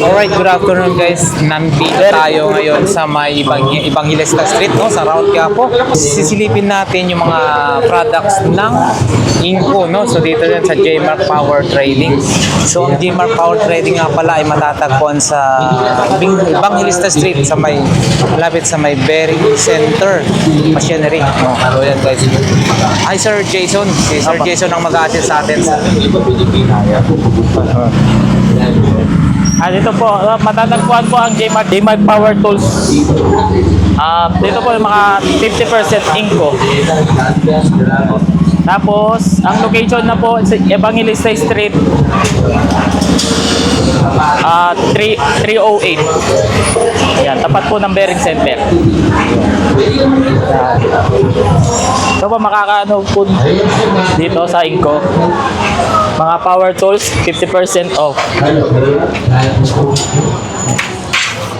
Alright, good afternoon guys. Nandito tayo ngayon sa may Evangelista Street, no, sa Round Quiapo. Sisilipin natin yung mga products ng Inco, no. So dito din sa J-Mark Power Trading. So ang J-Mark Power Trading nga pala ay matatagpuan sa Evangelista Street sa may malapit sa may Bearing Center Machinery, no. So yan guys. Hi Sir Jason. Si Sir Jason ang mag-assist sa atin sa dito po, matatagpuan po ang J-Mark Power Tools. Dito po yung mga 50% Inco. Tapos, ang location na po sa Evangelista Street 308. Ayan, tapat po ng Bearing Center. Ito po makakaano po dito sa Inco. Mga power tools, 50% off.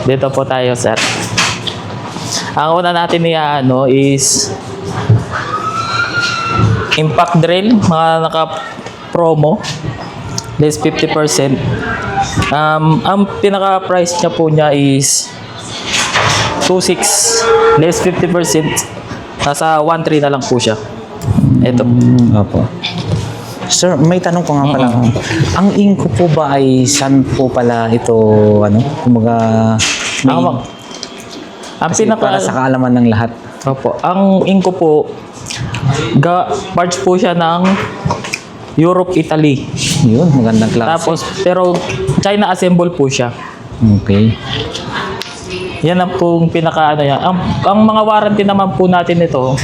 Dito po tayo, sir. Ang una natin ano is impact drill, mga naka-promo, less 50%. Ang pinaka-price niya po niya is 2.6, less 50%. Nasa 1.3 na lang po siya. Ito. Opo. Sir, may tanong ko nga pala. Ang Inco po ba ay saan po pala ito, ano? Kumbaga, ang pinaka para sa kaalaman ng lahat. Opo. Ang Inco po, parts po siya ng Europe, Italy. Yun, magandang klase. Tapos, pero China assemble po siya. Okay. Yan ang pong pinaka ano yan. Ang mga warranty naman po natin ito,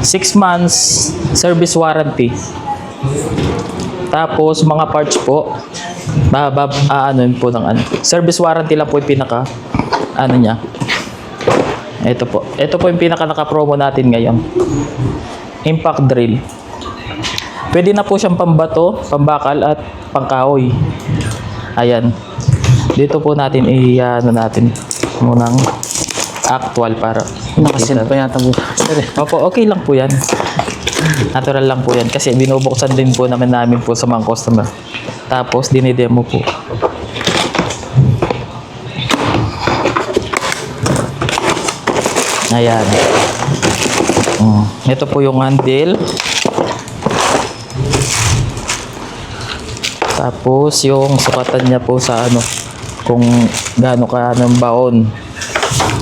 6 months service warranty. Tapos mga parts po, ano po ng ano. Service warranty lang po yung pinaka ano niya. Ito po. Ito po yung pinaka naka-promo natin ngayon. Impact drill. Pwede na po siyang pambato, pambakal at pangkahoy. Ayan. Dito po natin i-ano natin munang actual para Nakasin pa yata po. Opo, okay lang po yan. Natural lang po yan kasi binubuksan din po namin po sa mga customer. Tapos dinidemo po. Ayan. Ito po yung handle. Tapos yung sukatan niya po sa ano kung gaano ka ng baon.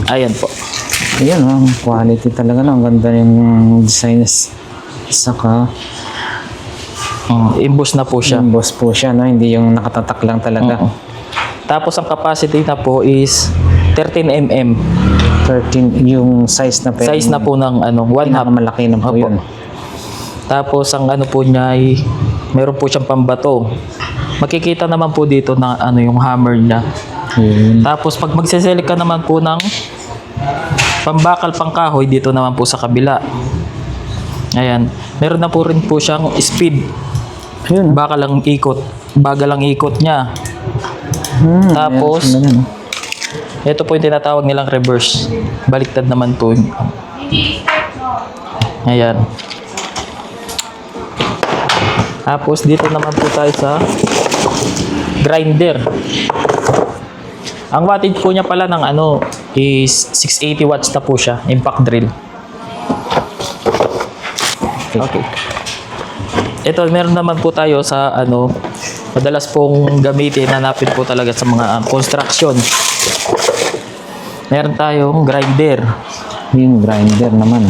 Ayan po. Ayan, ang quality talaga na. Ang ganda yung designs. Saka, Imbus na po siya. boss po siya, no? Hindi yung nakatatak lang talaga. Tapos ang capacity na po is 13 mm. 13, yung size na pwede. Size na po ng ano, 1/2. Malaki na po yun. Tapos ang ano po niya ay meron po siyang pambato. Makikita naman po dito na ano yung hammer niya. Tapos pag magse-select ka naman po ng pambakal pangkahoy dito naman po sa kabila. Ayan. Meron na po rin po siyang speed. Yun. Baka lang ikot. Bagal lang ikot niya. Tapos ito po yung tinatawag nilang reverse. Baliktad naman po. Ayan. Tapos dito naman po tayo sa grinder. Ang wattage po niya pala ng ano is 680 watts na po siya, impact drill. Okay. Ito meron naman po tayo sa ano madalas pong gamitin, hanapin po talaga sa mga construction. Meron tayong grinder. Yung grinder naman.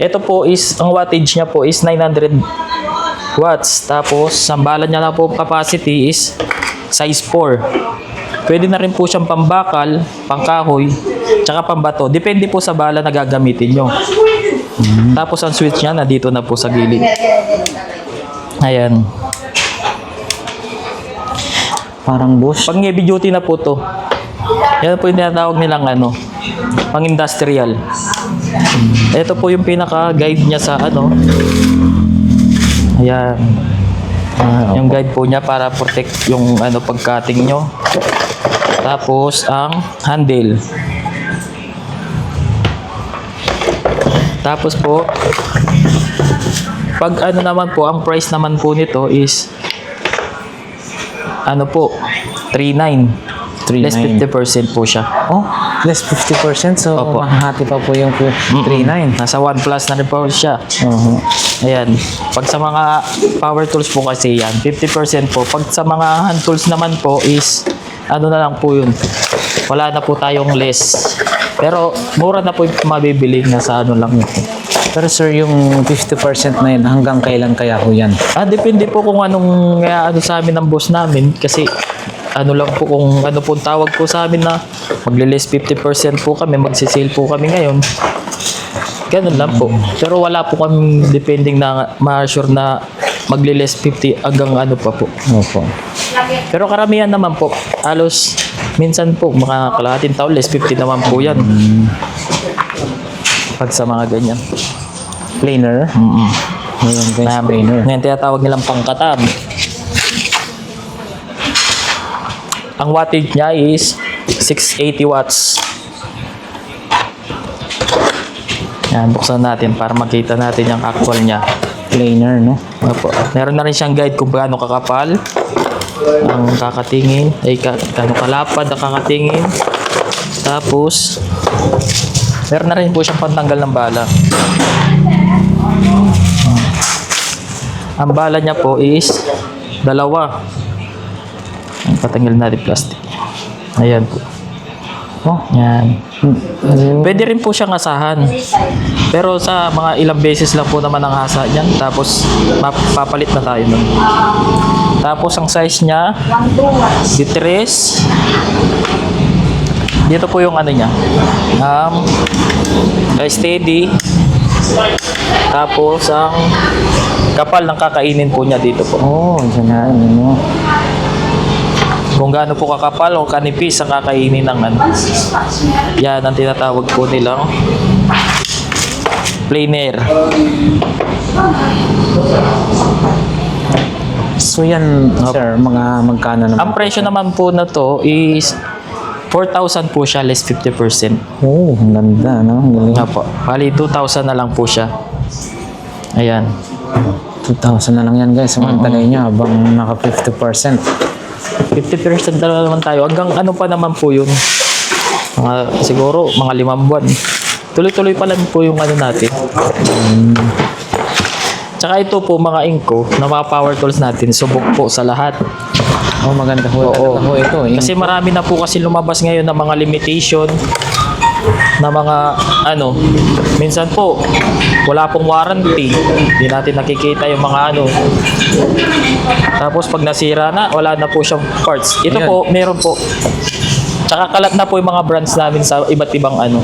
Ito po is ang wattage niya po is 900 watts. Tapos ang bala niya na po capacity is size 4. Pwede na rin po siyang pambakal, pangkahoy, tsaka pambato. Depende po sa bala na gagamitin nyo. Tapos ang switch niya na dito na po sa gilid. Ayan. Parang bush. Pag heavy duty na po to. Yan po yung tinatawag nilang ano, pang industrial. Ito po yung pinaka-guide niya sa ano. Ayan. Yung guide po niya para protect yung ano pag-cutting nyo. Tapos ang handle. Tapos po pag ano naman po, ang price naman po nito is ano po, 3.9. Less 50% po siya. Oh, less 50%. So, Opo. mahati pa po yung 3.9. Nasa OnePlus na rin po siya. Ayan. Pag sa mga power tools po kasi yan, 50% po. Pag sa mga hand tools naman po is, ano na lang po yun. Wala na po tayong less. Pero, mura na po yung mabibili na sa ano lang yun. Pero sir, yung 50% na yun, hanggang kailan kaya ho yan? Depende po kung anong ano sa amin ng boss namin. Kasi, ano lang po kung ano po tawag po sa amin na magle-less 50% po kami, magsisale po kami ngayon. Ganun lang po. Pero wala po kami depending na ma-assure na magle-less 50 hanggang ano pa po. Opo. Pero karamihan naman po, halos minsan po mga kalahating taon, less 50 naman po yan. Pag sa mga ganyan. Planer. Ngayon guys, planer. Ngayon tinatawag nilang pangkatam. Ang wattage niya is 680 watts. Yan, buksan natin para makita natin yung actual niya. Planer, no? Opo. Meron na rin siyang guide kung gaano kakapal ang kakatingin, gaano kalapad ang kakatingin. Tapos, meron na rin po siyang pantanggal ng bala. Ang bala niya po is dalawa. Patanggal natin plastic. Ayan po. Oh, yan. Pwede rin po siyang asahan. Pero sa mga ilang beses lang po naman ang asa niyan. Tapos, papalit na tayo nun. Tapos, ang size niya, ditres. Dito po yung ano niya. Steady. Tapos, ang kapal ng kakainin po niya dito po. oh, dyan na, ano. Kung gaano po kakapal o kanipis ang kakainin ng ano. Yan ang tinatawag po nilang planer. So yan, sir, mga magkano naman? Ang presyo naman po na to is 4,000 po siya, less 50%. Oh, ang ganda, no? Ang galing. Nga po. Bali, 2,000 na lang po siya. Ayan. 2,000 na lang yan guys. Samantagay nyo habang naka 50%. 50% na naman tayo. Hanggang ano pa naman po yun. Siguro, mga 5 buwan. Tuloy-tuloy pa lang po yung ano natin. Tsaka ito po, mga Inco, na mga power tools natin, subok po sa lahat. Oh, maganda ho. Oo. Talaga ho ito. Eh. Kasi marami na po kasi lumabas ngayon ng mga limitation na mga ano, minsan po wala pong warranty, hindi natin nakikita yung mga ano, tapos pag nasira na wala na po siyang parts. Ito Ayan. po, meron po, tsaka kalat na po yung mga brands namin sa iba't ibang ano.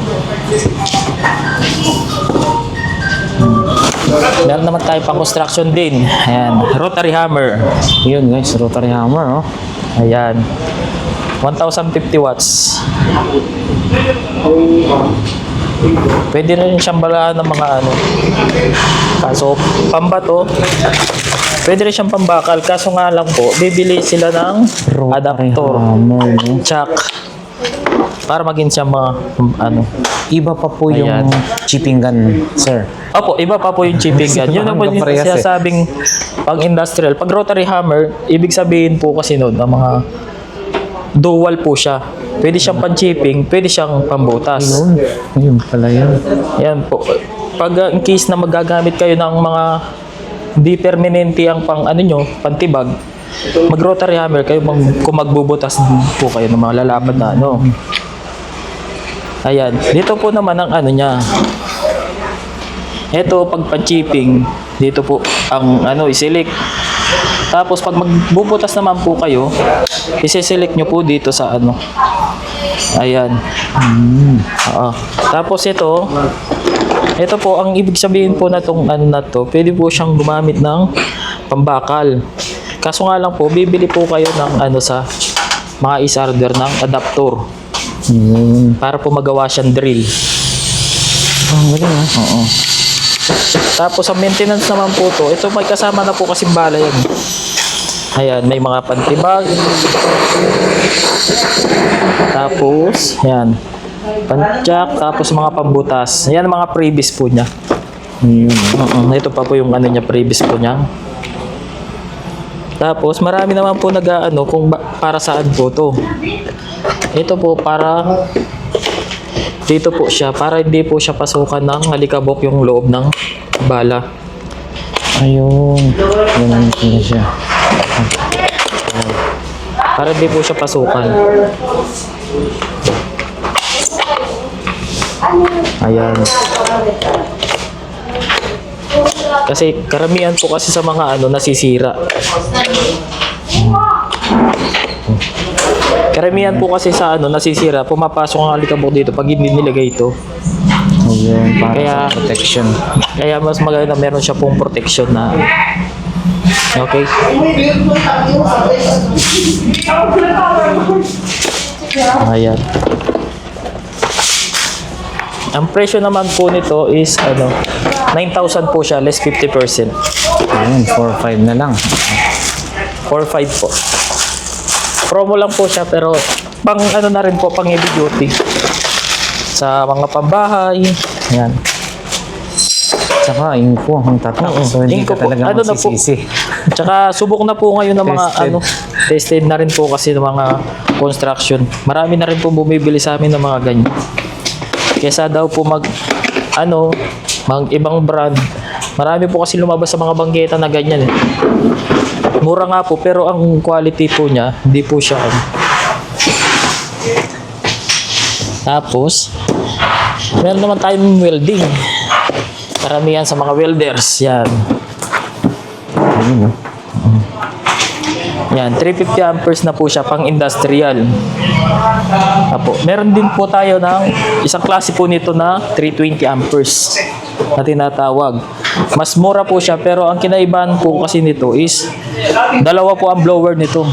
Meron naman tayo pang construction din. Ayan, rotary hammer. Yun guys, rotary hammer, oh. Ayan, 1,050 watts. Pwede na rin siyang balaan ng mga ano. Kaso, pambato, pwede rin siyang pambakal. Kaso nga lang po, bibili sila ng Rotary adapter, hammer, no? jack, para maging siya mga ano. Iba pa po yung Ayan. chipping gun, sir. Opo, iba pa po yung chipping gun. Yun ang po yung Parehas eh. sinasabing pang industrial. Pag rotary hammer, ibig sabihin po kasi nun, ang mga dual po siya. Pwede siyang pan-chipping, pwede siyang pambutas. Yun. Yun pala yun. Yan po. Pag in case na magagamit kayo ng mga di permanente ang pang ano nyo, pantibag, mag rotary hammer kayo kung magbubutas po kayo ng mga lalapad na ano. Ayan. Dito po naman ang ano niya. Ito pag pan-chipping, dito po ang ano i-select. Tapos pag magbubutas naman po kayo, i-select nyo po dito sa ano. Ayan. Oo. Tapos ito po ang ibig sabihin po na tong ano na to, pwede po siyang gumamit ng pambakal. Kaso nga lang po, bibili po kayo ng ano sa mga is-order ng adapter para po magawa siyang drill. Oh, ang galing, ah. Oo. Tapos ang maintenance naman po to, ito may kasama na po kasing bala yan. Ayan, may mga pantibag. Tapos, ayan, panchak, tapos mga pambutas. Ayan ang mga previous po niya. Yun. Ito pa po yung ano niya, previous po niya. Tapos marami naman po nag-aano kung para saan po to. Ito po para dito po siya para hindi po siya pasukan ng alikabok yung loob ng bala. Ayun. Ganun po siya. Para hindi po siya pasukan. Ayan. Kasi karamihan po kasi sa mga nasisira. Karamihan po kasi sa nasisira, pumapasok ang alikabok dito pag hindi nilagay ito. Ayun, para Kaya- sa protection. Kaya mas maganda meron siya pong protection na. Okay? Ayan. Ang presyo naman po nito is 9,000 po siya, less 50%. Ayun, 4-5 na lang. 4,500 po. Promo lang po siya pero pang na rin po, pang heavy duty. Sa mga pambahay. Ayan. Tsaka, info, ang tatak. So, hindi Inko ka po. talaga Ano na po? magsisisi. Tsaka subok na po ngayon ng mga Tested. tested na rin po kasi ng mga construction. Marami na rin po bumibili sa amin ng mga ganyan. Kesa daw po mag ibang brand. Marami po kasi lumabas sa mga banggeta na ganyan eh. Mura nga po pero ang quality po niya hindi po siya Tapos meron naman tayong welding. Karamihan sa mga welders yan. Ayun, Yan, 350 amperes na po siya pang industrial. Apo, meron din po tayo ng isang klase po nito na 320 amperes na tinatawag. Mas mura po siya pero ang kinaibahan po kasi nito is dalawa po ang blower nito.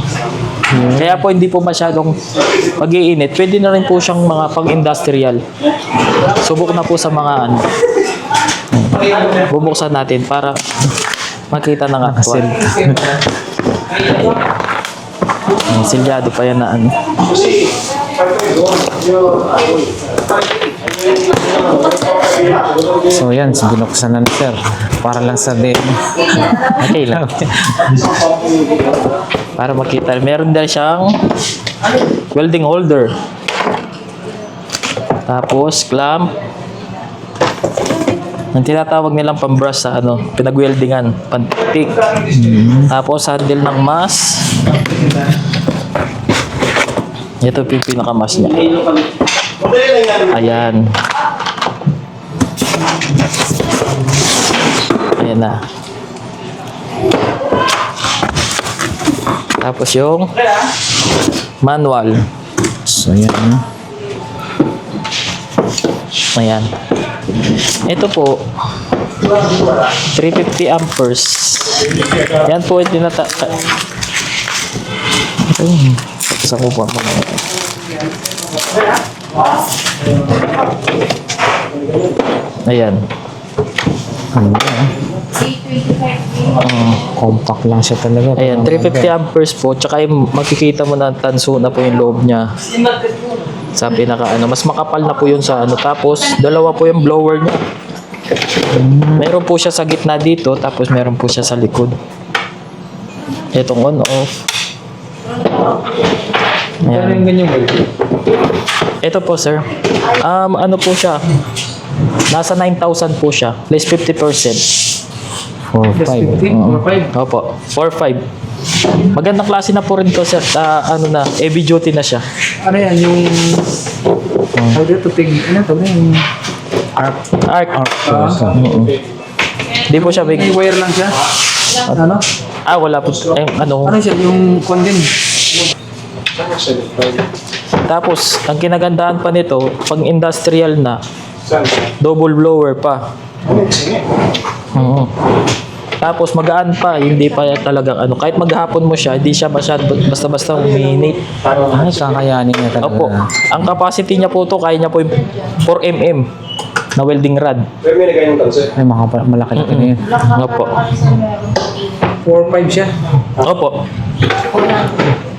Kaya po hindi po masyadong mag-iinit. Pwede na rin po siyang mga pang-industrial. Subok na po sa mga bubuksan natin para makita ng actual. Silyado pa yan na So, yan, binuksan na ni sir. Para lang sabihin. Okay lang. Para makita. Meron din siyang welding holder. Tapos clamp. Ang tinatawag nilang pambrush sa pinag-weldingan, pantik. Tapos handle ng mas. Ito po yung pinaka-mas niya. Ayan. Ayan na. Tapos yung manual. So, yan. Ayan. Ito po, 350 amperes. Yan po yung sa ko po. Ayan. Compact lang siya talaga. Ayan, 350 amperes po. Tsaka yung makikita mo na tanso na po yung loob niya. Sa pinaka mas makapal na po yun sa Tapos, dalawa po yung blower niya. Meron po siya sa gitna dito, tapos meron po siya sa likod. Itong on-off. Ayan. Ito po, sir. Ano po siya? Nasa 9,000 po siya. Less 50%. 4-5. Opo, 4,500. Magandang klase na po rin to, sir. Heavy duty na siya. Ano yan, yung... How do you yung... Arc. Di po siya May big. wire lang siya? Ano? Wala po. Ano siya, yung condem? Tapos, ang kinagandahan pa nito, pag industrial na, double blower pa. Oo. Tapos magaan pa, hindi pa talagang kahit maghapon mo siya, hindi siya masyado basta-basta umiinit. Ay, kakayanin niya talaga. Opo. Ang capacity niya po to, kaya niya po yung 4 mm na welding rod. Ay, malaki na yun. Opo. 4-5 siya. Opo.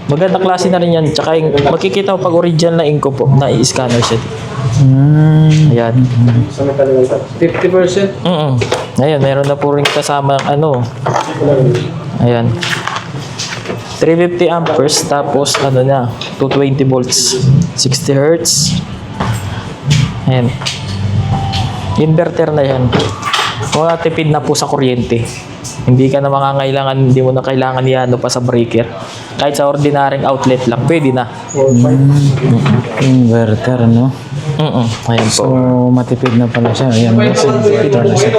Maganda klase na rin yan. Tsaka yung makikita mo pag original na inko po, na i-scanner siya. Ayan. 50%. Ayan, meron na po rin kasama Ayan. 350 amperes, tapos ano na, 220 volts, 60 hertz. Ayan. Inverter na yan. Mga tipid na po sa kuryente. Hindi ka na makangailangan, hindi mo na kailangan yan pa sa breaker. Kahit sa ordinaryong outlet lang, pwede na. Inverter, no? Ayan So, po. matipid na pala siya. Ayan, kasi inverter na siya.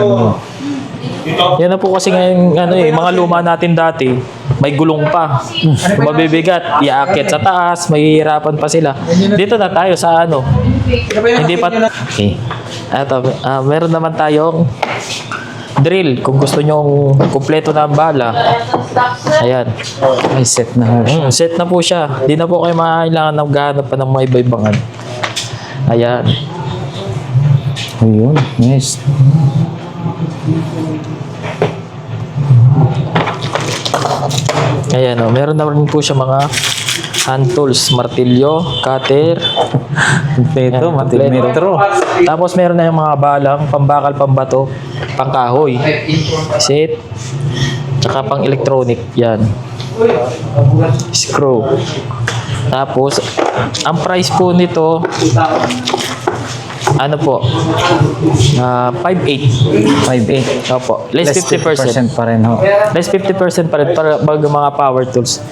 Yan na po kasi ngayon, mga luma natin dati, may gulong pa. Kung mabibigat, iaakit sa taas, mahihirapan pa sila. Dito na tayo sa hindi pa. Okay. Meron naman tayong drill. Kung gusto nyong kumpleto na ang bala, ayan. May set na siya. Set na po siya. Di na po kayo makakailangan ng gahanap pa ng mga iba-ibangan. Ayan. Ayun, nice. Ayan o, meron na rin po siya mga hand tools, martilyo, cutter. Ito, Ayan, matimetro. Tapos meron na yung mga balang, pambakal, pambato, pangkahoy, set, tsaka pang electronic, yan. Screw. Tapos, ang price po nito, ano po, 5.8. 5.8. Opo, less 50%. pa rin, ho. Less 50% pa rin para bago mga power tools.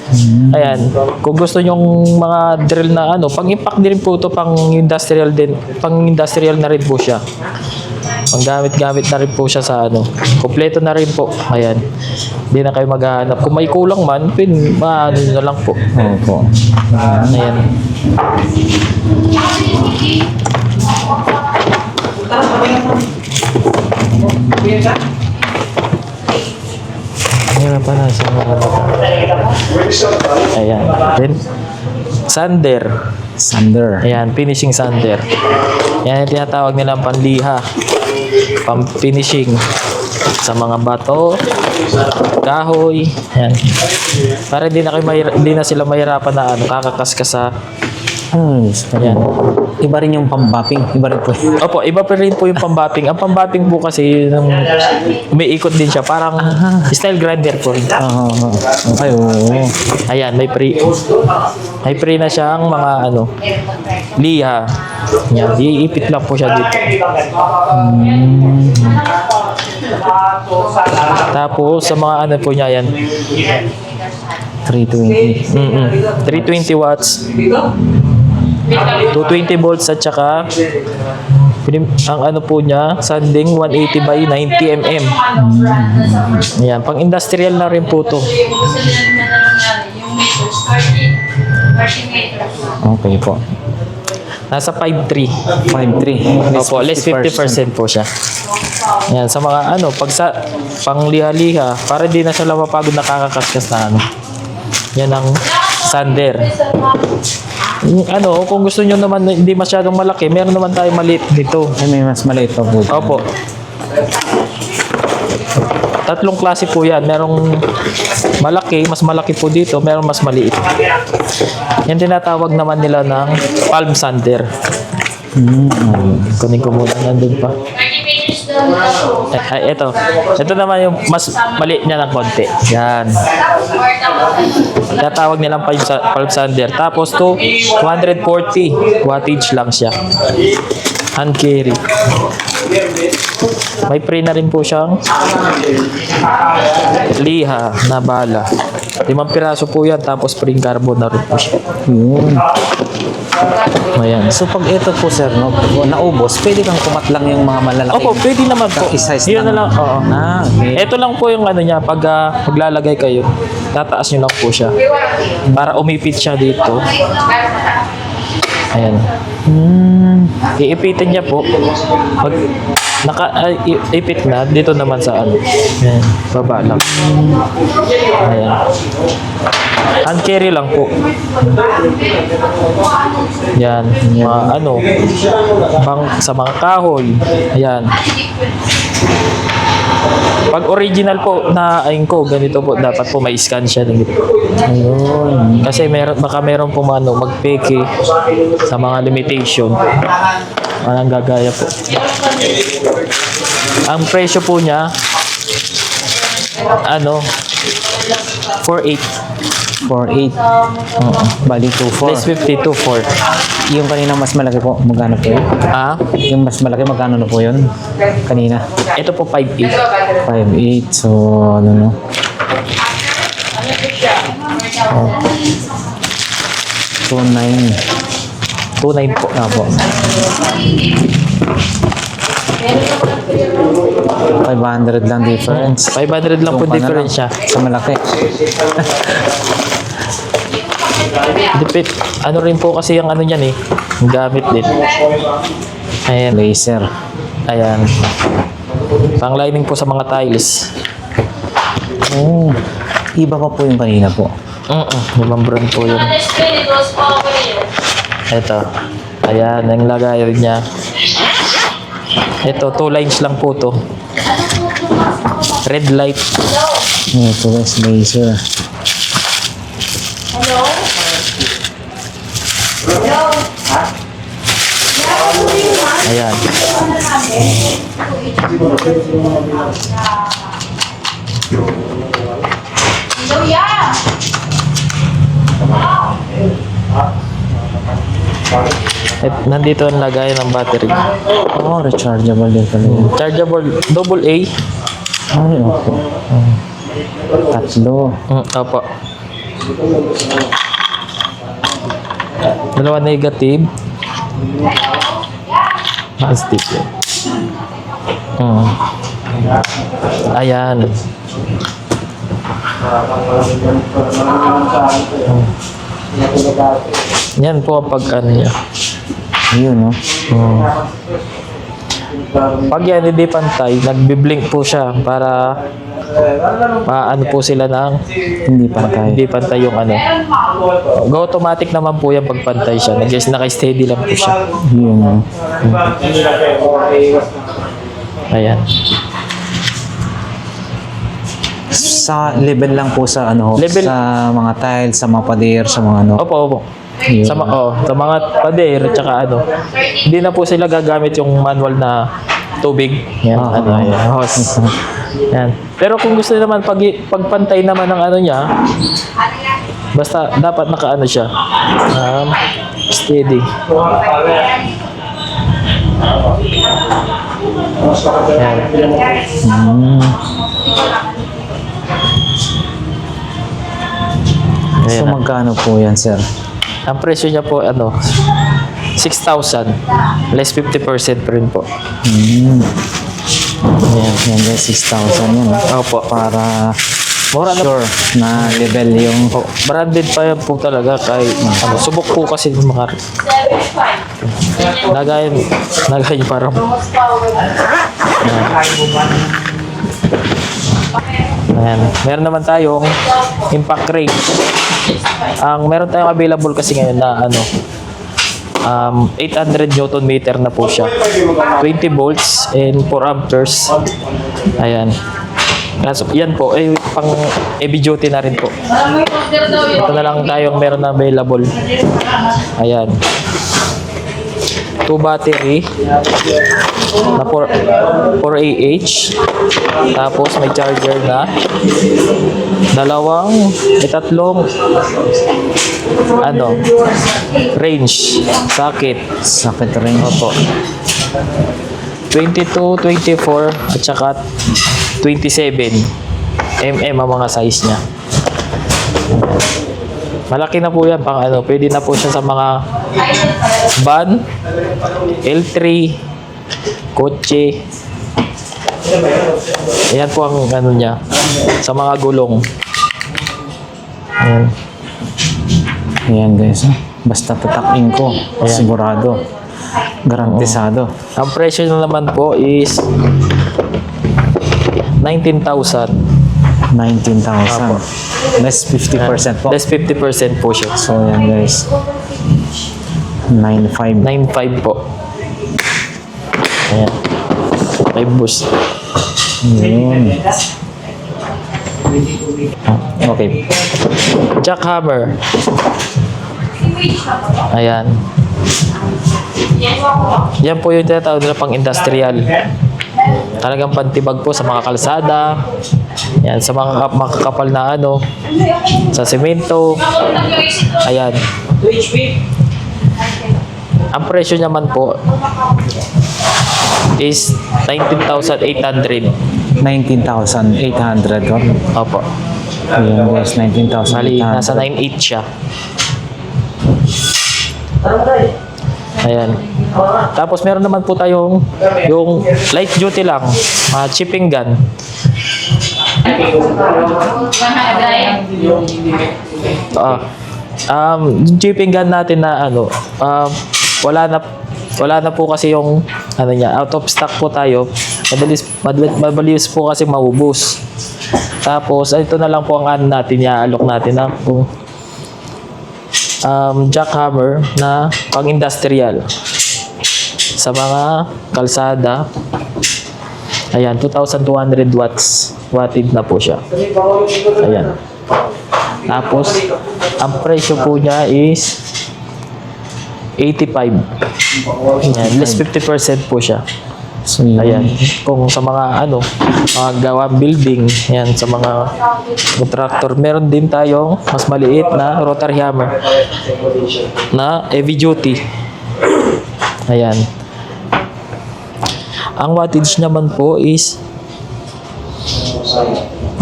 Ayan, kung gusto nyong mga drill na pang-impact din po ito, pang-industrial din. Pang-industrial na rin po siya. Pang-gamit-gamit na rin po siya sa kompleto na rin po. Ayan, hindi na kayo maghahanap. Kung may kulang man, na lang po. Opo. Ayan. Meron pa na sa mga bata. Ayan. Then, sander. Sander. Ayan, finishing sander. Yan yung tinatawag nilang panliha. Pang-finishing sa mga bato, kahoy. Ayan. Para hindi na sila mahirapan na kakakas ka sa. Ayan. Iba rin yung pambapping. Iba rin po. Opo, iba pa rin po yung pambapping. Ang pambapping po kasi umiikot din siya. Parang style grinder po rin. Ay, oo. Ayan, may pre na siyang mga liha. Yan, iipit lang po siya dito. Tapos sa mga po niya yan, 320. 320 watts, 220 volts at saka ang po niya, sanding 180 by 90 mm. Ayan, pang industrial na rin po to. Okay po. Nasa 5.3. 5.3. Opo, less 50% po siya. Ayan, sa mga pang liha-liha, para di na sila mapagod nakakakaskas na Yan ang sander. Kung gusto nyo naman hindi masyadong malaki, meron naman tayo maliit dito. Ay, may mas maliit pa po. Opo. Tatlong klase po yan. Merong malaki, mas malaki po dito. Merong mas maliit. Yan tinatawag naman nila ng palm sander. Kunin ko muna, nandun pa. Ito. Ito naman yung mas maliit niya ng konti. Yan. Tinatawag nilang palm sander. Tapos to 240 wattage lang siya. Hand carry. May pre na rin po siyang liha na bala. 5 piraso po yan, tapos spring carbon na rin po siya. Yun. Ayan. So pag ito po sir, naubos, pwede kang kumatlang yung mga malalaki. Opo, pwede naman po. Kaki-size Yun na lang. Oo. Okay. Ito lang po yung niya, pag maglalagay kayo, tataas nyo lang po siya. Para umipit siya dito. Ayan. Iipitin niya po. Pag ipit na, dito naman sa Ayan, baba lang. Ayan. Hand carry lang po. Yan, mga sa mga kahoy. Ayan. Pag original po na ganito po, dapat po may scan siya. Ayun. Kasi baka meron po magpeke sa mga limitation. Anong gagaya po. Ang presyo po niya, 4.8. 4.8. Bali, 2.4. Less 50, 2.4. Yung kanina mas malaki po, magkano po yun? Ah, Yung mas malaki, magkano na po yun? Kanina? ito po 5.8. 5.8. So, ano no? Oh. 2.9. 2.9 po. Ah, po. 500 lang difference. 500 lang po Doon ka na difference siya. Sa malaki. Depit. Ano rin po kasi yung ano niyan eh. Yung gamit din. Ayan. Laser. Ayan. Pang lining po sa mga tiles. Oh. Iba pa po yung kanina po. Ibang brand po yun. Ito. Ayan. Ang lagay niya. Ito. 2 lines lang po to. Red light. Ito guys, laser. Ayan. At nandito ang lagay ng battery. Oh, rechargeable din pala yun. Chargeable AA. Ay, opo. Tatlo. Opo. Dalawa negative. Positive yun. Ayan. Yan po ang pag-ano niya. Ayun, no? Pag yan hindi pantay, nagbi-blink po siya para maano po sila ng Hindi pantay. hindi pantay yung ano. Go automatic naman po yan pag pantay siya. Naka-steady lang po siya. Yun, no? Ayan. Sa level lang po sa ano, Level. sa mga tiles, sa mga pader, sa mga ano. Opo, opo. Yun. Sa mga pader at saka ano, hindi na po sila gagamit yung manual na tubig. Yan, Ah, ano, yan, hose. Yan. Pero kung gusto naman pagpantay naman ng ano niya, basta dapat nakaano siya. Steady. Yan. So, Ayan. magkano po yan, sir? Ang presyo niya po, 6,000. Less 50% pa rin po. Ayan, yan guys, 6,000 yan. Opo. Para Mura na. sure na level yung... Oh, branded pa yan po talaga kahit subok po kasi ng mga nagayin parang ayan. Meron naman tayong impact rate. Meron tayong available kasi ngayon na 800 Newton meter na po siya. 20 volts and 4 amperes. Ayan. Kaso, yan po, pang heavy duty na rin po. Ito na lang tayong meron na available. Ayan. 2 battery na 4 AH. Tapos may charger na tatlong range socket. Socket range. Opo. 22, 24 at saka 27 mm ang mga size niya. Malaki na po yan pang pwede na po siya sa mga van, L3, kotse. Ayan po ang niya sa mga gulong. Ayan. Ayan guys, basta tatakin ko, sigurado. Garantisado. Ang presyo na naman po is 19,000. 19,000. Less 50% po. Less 50% po siya. So yan guys. 9,500. 9,500 po. Ayan. 5 boost. Yun. Okay. Jackhammer. Ayan. Yan po yung tinatawag nila pang industrial. Talagang pantibag po sa mga kalsada. Yan, sa mga makakapal na ano, sa semento. Ayan. Ang presyo naman po is 19,800. 19,800. Oh. Opo. Ayan guys, Bali, 19,800. nasa 9.8 siya. Ayan. Tapos meron naman po tayong yung light duty lang, chipping gun. Yung chipping gun natin na ano, wala na po kasi yung ano niya, out of stock po tayo. Mabilis po kasi maubos. Tapos ito na lang po ang ano natin, alok natin na kung jackhammer na pang-industrial sa mga kalsada. Ayan, 2,200 wattage na po siya. Ayan. Tapos, ang presyo po niya is 85. Ayan, less 50% po siya. So, yun. Ayan, kung sa mga ano, mga gawang building, ayan, sa mga contractor, meron din tayong mas maliit na rotary hammer na heavy duty. Ayan. Ang wattage naman po is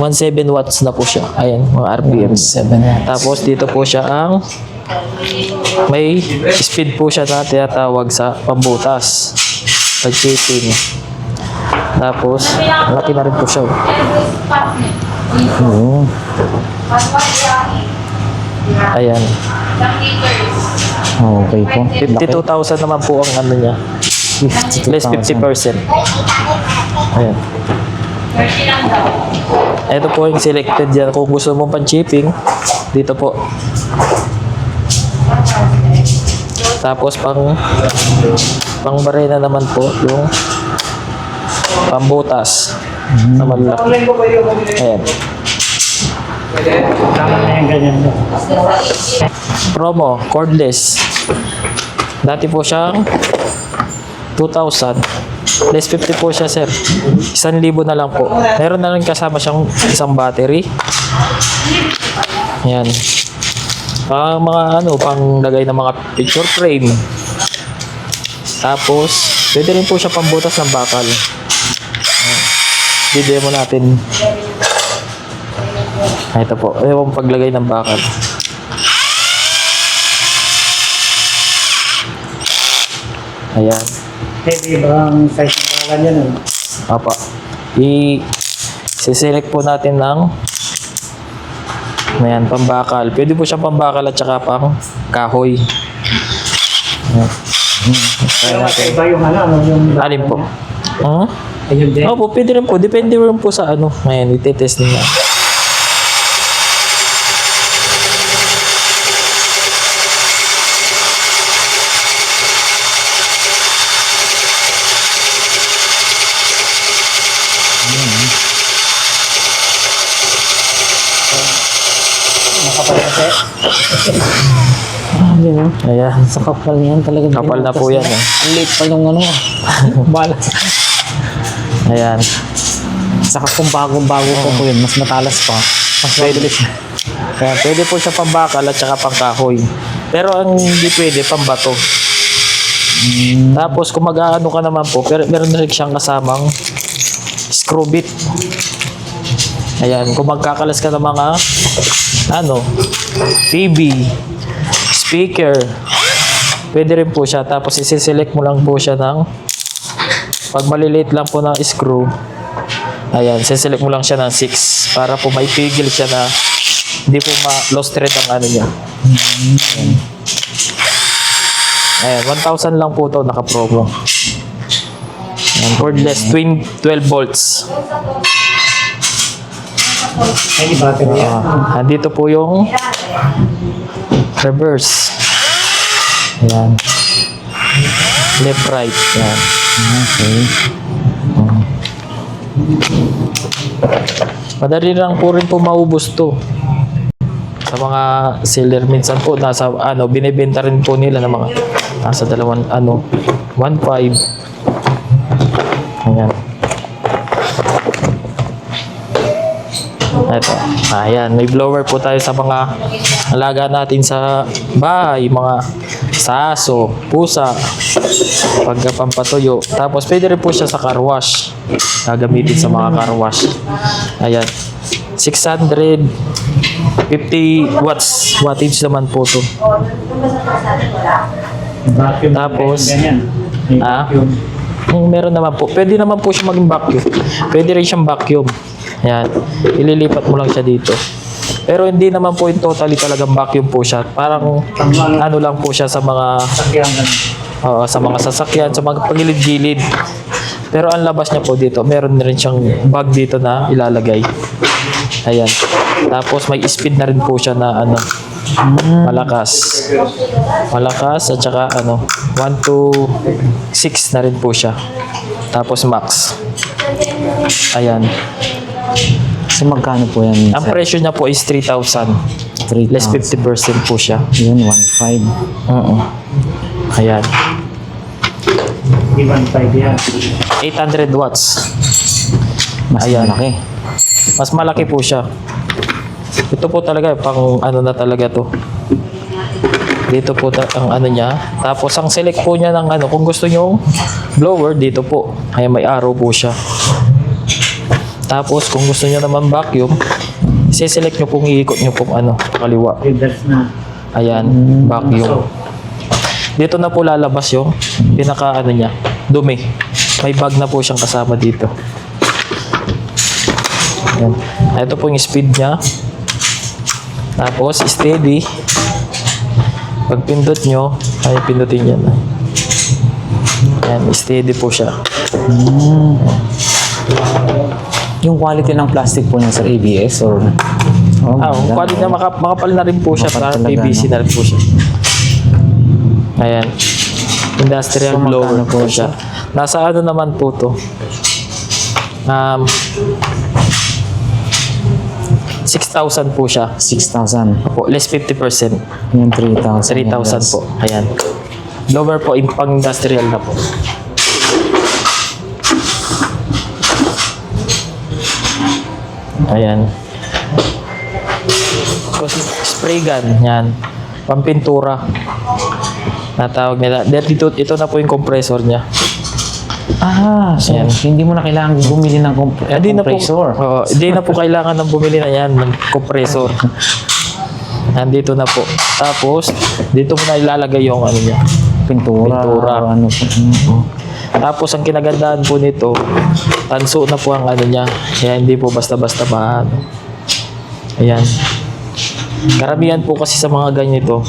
17 watts na po siya. Ayan, mga RPM. 7 watts. Tapos dito po siya ang may speed po siya na tinatawag sa pambutas. Pag-chipping. Tapos, laki na rin po siya. Oo. Ayan. Okay po. 52,000 naman po ang ano niya. Less 50%. Ayan. Ito po yung selected yan. Kung gusto mo pang chipping, dito po. Tapos pang barena naman po yung pambutas na malaki. Ayan. Tama na yung ganyan. Promo, cordless. Dati po siyang 2,000. Less 50 po siya, sir. 1,000 na lang po. Meron na rin kasama siyang isang battery. Ayan. Mga ano, pang lagay ng mga picture frame. Tapos, pwede rin po siya pambutas ng bakal. Didemo natin. Ito po. Ito po paglagay ng bakal. Ayan. Heavy ba ang size ng bawalan yan? Ano? Apa. I-select po natin ng ayan, pambakal. Pwede po siyang pambakal at saka pang kahoy. Ayan. Try Pero natin. iba yung ano, yung... Alin po? Huh? Ayun din. Opo, pwede rin po. Depende rin po sa ano. Ayan, itetest niya. Makapal kasi. Ayan. Sa kapal niyan talaga. Kapal na po yan. Eh. Ang late pa nung ano. Bala. Ayan. Saka kung bagong-bago po yun, mas matalas pa. Mas mabilis. Kaya pwede po siya pambakal at saka pang kahoy. Pero ang hindi pwede, pambato. Tapos kung mag-aano ka naman po, pero meron na rin siyang kasamang screw bit. Ayan, kung magkakalas ka ng mga ano, TV, speaker, pwede rin po siya. Tapos isi-select mo lang po siya ng pag maliliit lang po ng screw. Ayan, siselect mo lang siya ng 6 para po may pigil siya na hindi po ma-lost thread ang ano niya. Ayan, 1,000 lang po ito, naka-promo. Ayan, cordless, 12 volts. Ay, battery yan. Andito po yung reverse. Ayan. Left, right. Ayan. Okay. Madali lang po rin po maubos to. Sa mga seller minsan po nasa ano binebenta rin po nila ng mga nasa 1.5. Ayan. Ito. Ayan, may blower po tayo sa mga alaga natin sa bahay, mga sa aso, pusa, pagkapampatuyo. Tapos pwede rin po siya sa car wash. Gagamitin sa mga car wash. Ayan. 650 watts. Wattage naman po to. Vacuum. Tapos, Ganyan. May ah, vacuum. meron naman po. Pwede naman po siya maging vacuum. Pwede rin siyang vacuum. Ayan. Ililipat mo lang siya dito. Pero hindi naman po yung totally talagang vacuum po siya. Parang ano lang po siya sa mga Sakyan. sa mga sasakyan, sa mga pagilid-gilid. Pero ang labas niya po dito, meron rin siyang bag dito na ilalagay. Ayan. Tapos may speed na rin po siya na ano, malakas. Malakas at saka ano, 1 to 6 na rin po siya. Tapos max. Ayan. So magkano po yan? Ang presyo niya po is 3,000. 3,000. Less 50% po siya. Yun, 1.5. Oo. Ayan. Iban 5 yan. 800 watts. Mas Ayan. malaki. Mas malaki po siya. Ito po talaga, pang ano na talaga to. Dito po ang ano niya. Tapos ang select po niya ng ano, kung gusto nyo blower, dito po. Ay may arrow po siya. Tapos kung gusto nyo naman vacuum, i-select nyo pong iikot nyo pong ano, kaliwa. Reverse na. Ayan, vacuum. Dito na po lalabas yung pinaka ano niya, dumi. May bag na po siyang kasama dito. Ayan. Ito po yung speed niya. Tapos steady. Pag pindot nyo, ay pindutin yan. Ayan, steady po siya. Yung quality ng plastic po niya sa ABS or... Kung quality na makapal na rin po siya, Makapal para talaga, PVC na rin po siya. Ayan. Industrial So, blower magkano po po siya. Nasa ano naman po to? 6,000 po siya. 6,000. Po, less 50%. Yung 3,000. 3,000 po. Ayan. Blower po, pang industrial na po. Ayan. Tapos spray gun, yan. Pampintura. Natawag nila. Ito na po yung compressor niya. Ah, so Ayan. hindi mo na kailangan bumili ng Hindi na po, compressor. hindi na po kailangan ng bumili na yan ng compressor. Nandito na po. Tapos, dito mo na ilalagay yung ano niya. Pintura. Pintura. Or ano po. Tapos, ang kinagandaan po nito, tanso na po ang ano niya. Kaya hindi po basta-basta maano. Ayan. Karamihan po kasi sa mga ganito,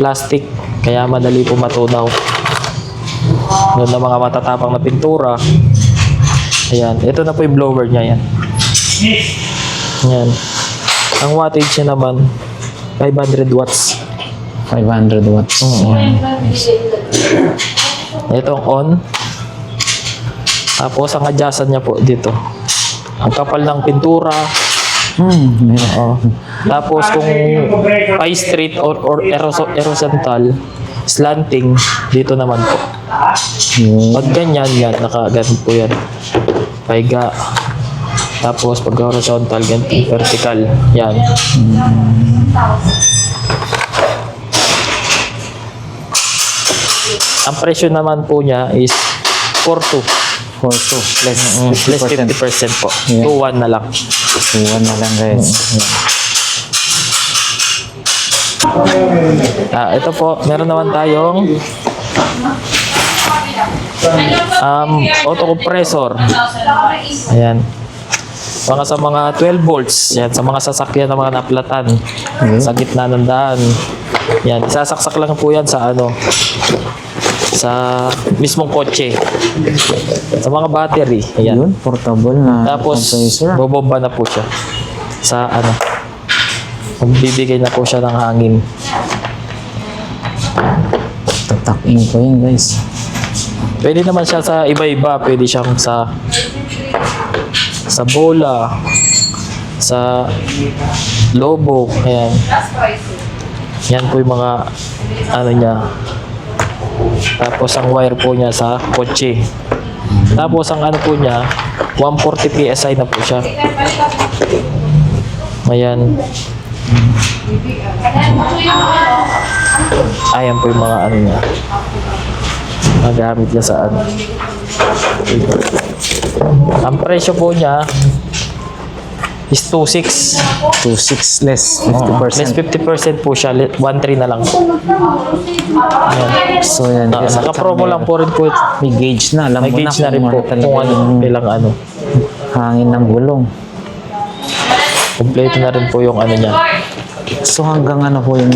plastic. Kaya madali po matunaw. Doon na mga matatapang na pintura. Ayan. Ito na po yung blower niya yan. Ayan. Ang wattage niya naman, 500 watts. 500 watts. Yan. Itong on. Tapos ang adjustan niya po dito. Ang kapal ng pintura. Meron. Oh. Tapos kung high straight or horizontal, slanting, dito naman po. Yun. Pag ganyan, yan, nakaganto po yan. Paiga. Tapos pag horizontal, ganito, vertical. Yan. Ang presyo naman po niya is 4.2. 4,2. Less Less 50%. 50% po. Yeah. 2.1 na lang. 2,1 na lang guys. Ito po, meron naman tayong auto compressor. Ayan. Mga sa mga 12 volts. Yan, sa mga sasakyan na mga naplatan. Sa gitna ng daan. Yan, isasaksak lang po yan sa ano, sa mismong kotse. Sa mga battery. Ayan. Yun, portable na Tapos, compressor. bobomba na po siya. Sa ano, magbibigay na po siya ng hangin. Tatak-in ko yun guys. Pwede naman siya sa iba-iba. Pwede siyang sa bola, sa lobo. Ayan. Yan po yung mga ano niya. Tapos ang wire po niya sa kotse. Tapos ang ano po niya, 140 PSI na po siya. Ayan. Ayan po yung mga ano niya. Magamit niya sa ano. Ang presyo po niya is 2.6. 2.6 less Less 50% po siya. 1.3 na lang. Ayan. So yan. Naka-promo lang po rin po. May gauge na. Alam May mo na gauge na rin po talaga kung ano, yung ilang ano. hangin ng gulong. Kompleto na rin po yung ano niya. So hanggang ano po yung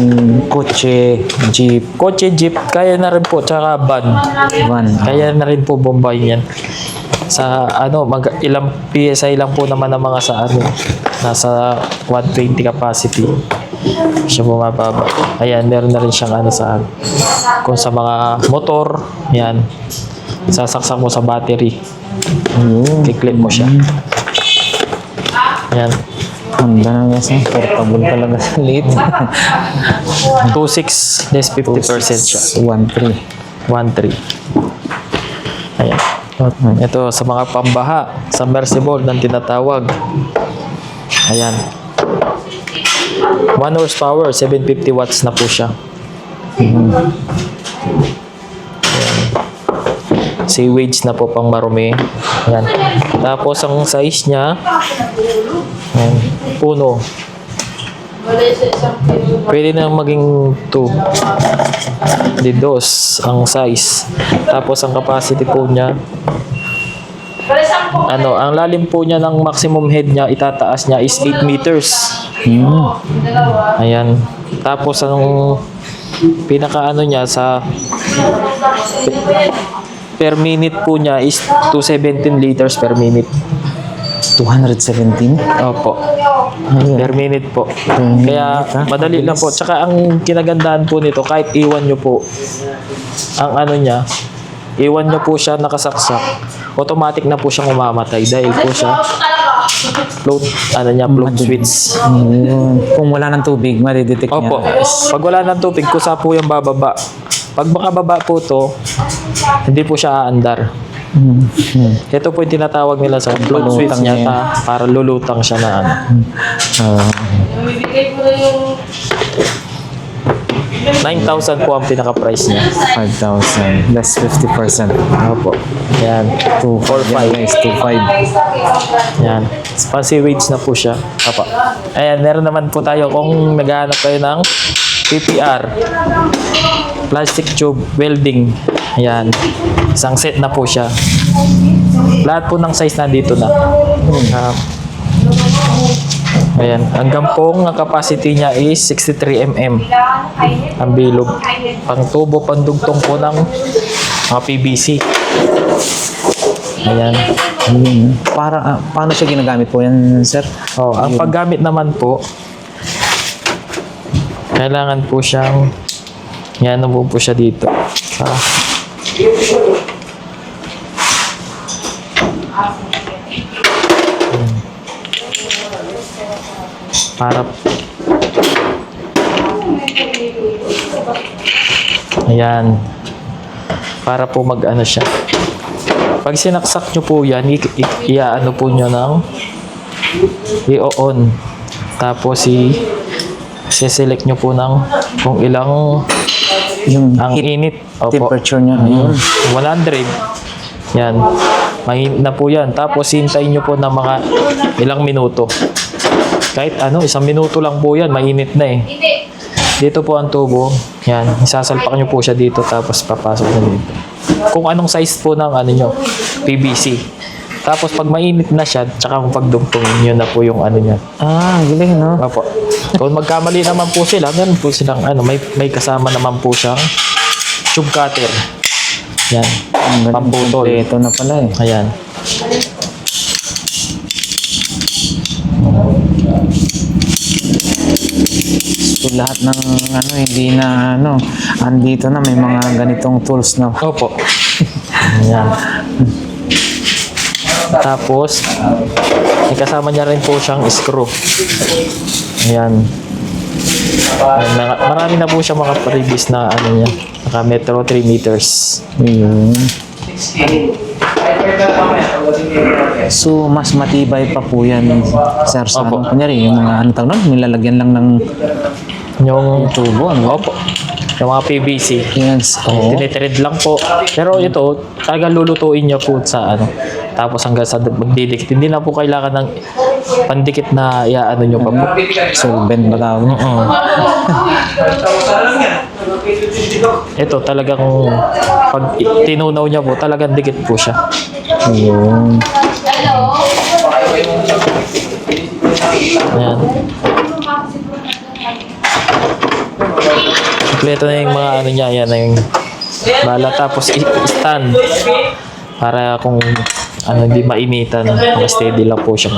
kotse, jeep, Kotse, jeep, kaya na rin po. Tsaka van. van. Kaya na rin po Bombay yan. Sa ano, ilang PSI lang po naman ang mga sa ano. Nasa 120 capacity. Siya bumababa. Ayan, meron na rin siyang ano sa ano. Kung sa mga motor, yan. Sasaksak mo sa battery. Kiklik mo siya. Yan. Handa na guys, portable talaga sa late. 2.6 less 50% siya. 1.3. 1.3. Ayan. Ito sa mga pambaha, submersible ng tinatawag. Ayan. 1 horsepower, 750 watts na po siya. Ayan. Sewage na po pang marumi. Ayan. Tapos ang size niya, ayan, puno. Pwede na maging 2. Di dos ang size. Tapos ang capacity po niya, ano, ang lalim po niya ng maximum head niya, itataas niya is 8 meters. Ayan. Tapos ang pinaka ano niya sa per minute po niya is 217 liters per minute. 217? Opo. Per minute po. Kaya madali lang po. Tsaka ang kinagandahan po nito, kahit iwan nyo po ang ano niya, iwan nyo po siya nakasaksak, automatic na po siyang umamatay dahil po siya float, ano niya, float switch. Kung wala ng tubig, madidetect niya. Opo. Pag wala ng tubig, kusa po yung bababa. Pag makababa po to, hindi po siya aandar. Ito po yung tinatawag nila sa float switch Lulutang niya niya. para lulutang siya na ano. 9,000 po ang pinaka-price niya. 5,000. Less 50%. Opo. Yan. 2.5 guys, 2.5. Yan. Fancy wage na po siya. Opo. Ayan, meron naman po tayo kung naghahanap kayo ng PPR. Plastic tube welding. Ayan. Isang set na po siya. Lahat po ng size nandito na. Ayan. Hanggang pong ang capacity niya is 63 mm. Ang bilog. Pang tubo, pandugtong po ng mga PVC. Ayan. Paano siya ginagamit po yan, sir? Oh, ang paggamit naman po, kailangan po siyang yan po siya dito. Para ayan. Para po mag-ano siya. Pag sinaksak nyo po yan, i-ano po nyo ng i-on. Tapos i-select nyo po ng kung ilang Yung ang heat init. Opo. temperature niya. Ayun. 100. Yan. Mainit na po yan. Tapos hintayin nyo po ng mga ilang minuto. Kahit ano, 1 minuto lang po yan. Mainit na eh. Dito po ang tubo. Yan. Isasalpak nyo po siya dito. Tapos papasok na dito. Kung anong size po ng ano nyo, PVC. Tapos pag mainit na siya, tsaka kung pagdugtong, yun na po yung ano niya. Ang galing, no? Opo. Kung magkamali naman po sila, meron po silang ano, may kasama naman po siyang tube cutter. Yan. Ang galing. Pamputol. Kompleto na pala eh. Ayan. So lahat ng ano, hindi na ano, andito na may mga ganitong tools na. Opo. Ayan. Tapos, may kasama niya rin po siyang screw. Ayan. Marami na po siya mga previous na ano niya. Naka metro 3 meters. Ayun. So, mas matibay pa po yan, sir, sa Opo. kunyari, yung mga ano tawag nun, nilalagyan lang ng Yung tubo, ano? Opo. Yung mga PVC. Yes, oo. Tinitread lang po. Pero ito, talagang lulutuin niya po sa ano. Tapos hanggang sa magdidikit. Hindi na po kailangan ng pandikit na iaano nyo pa po. Solvent ba tawag? Ito talagang pag tinunaw niya po, talagang dikit po siya. Ayun. Ayan. Kompleto na yung mga ano niya, yan na yung bala. Tapos stand para kung ano hindi mainitan, steady lang po siya.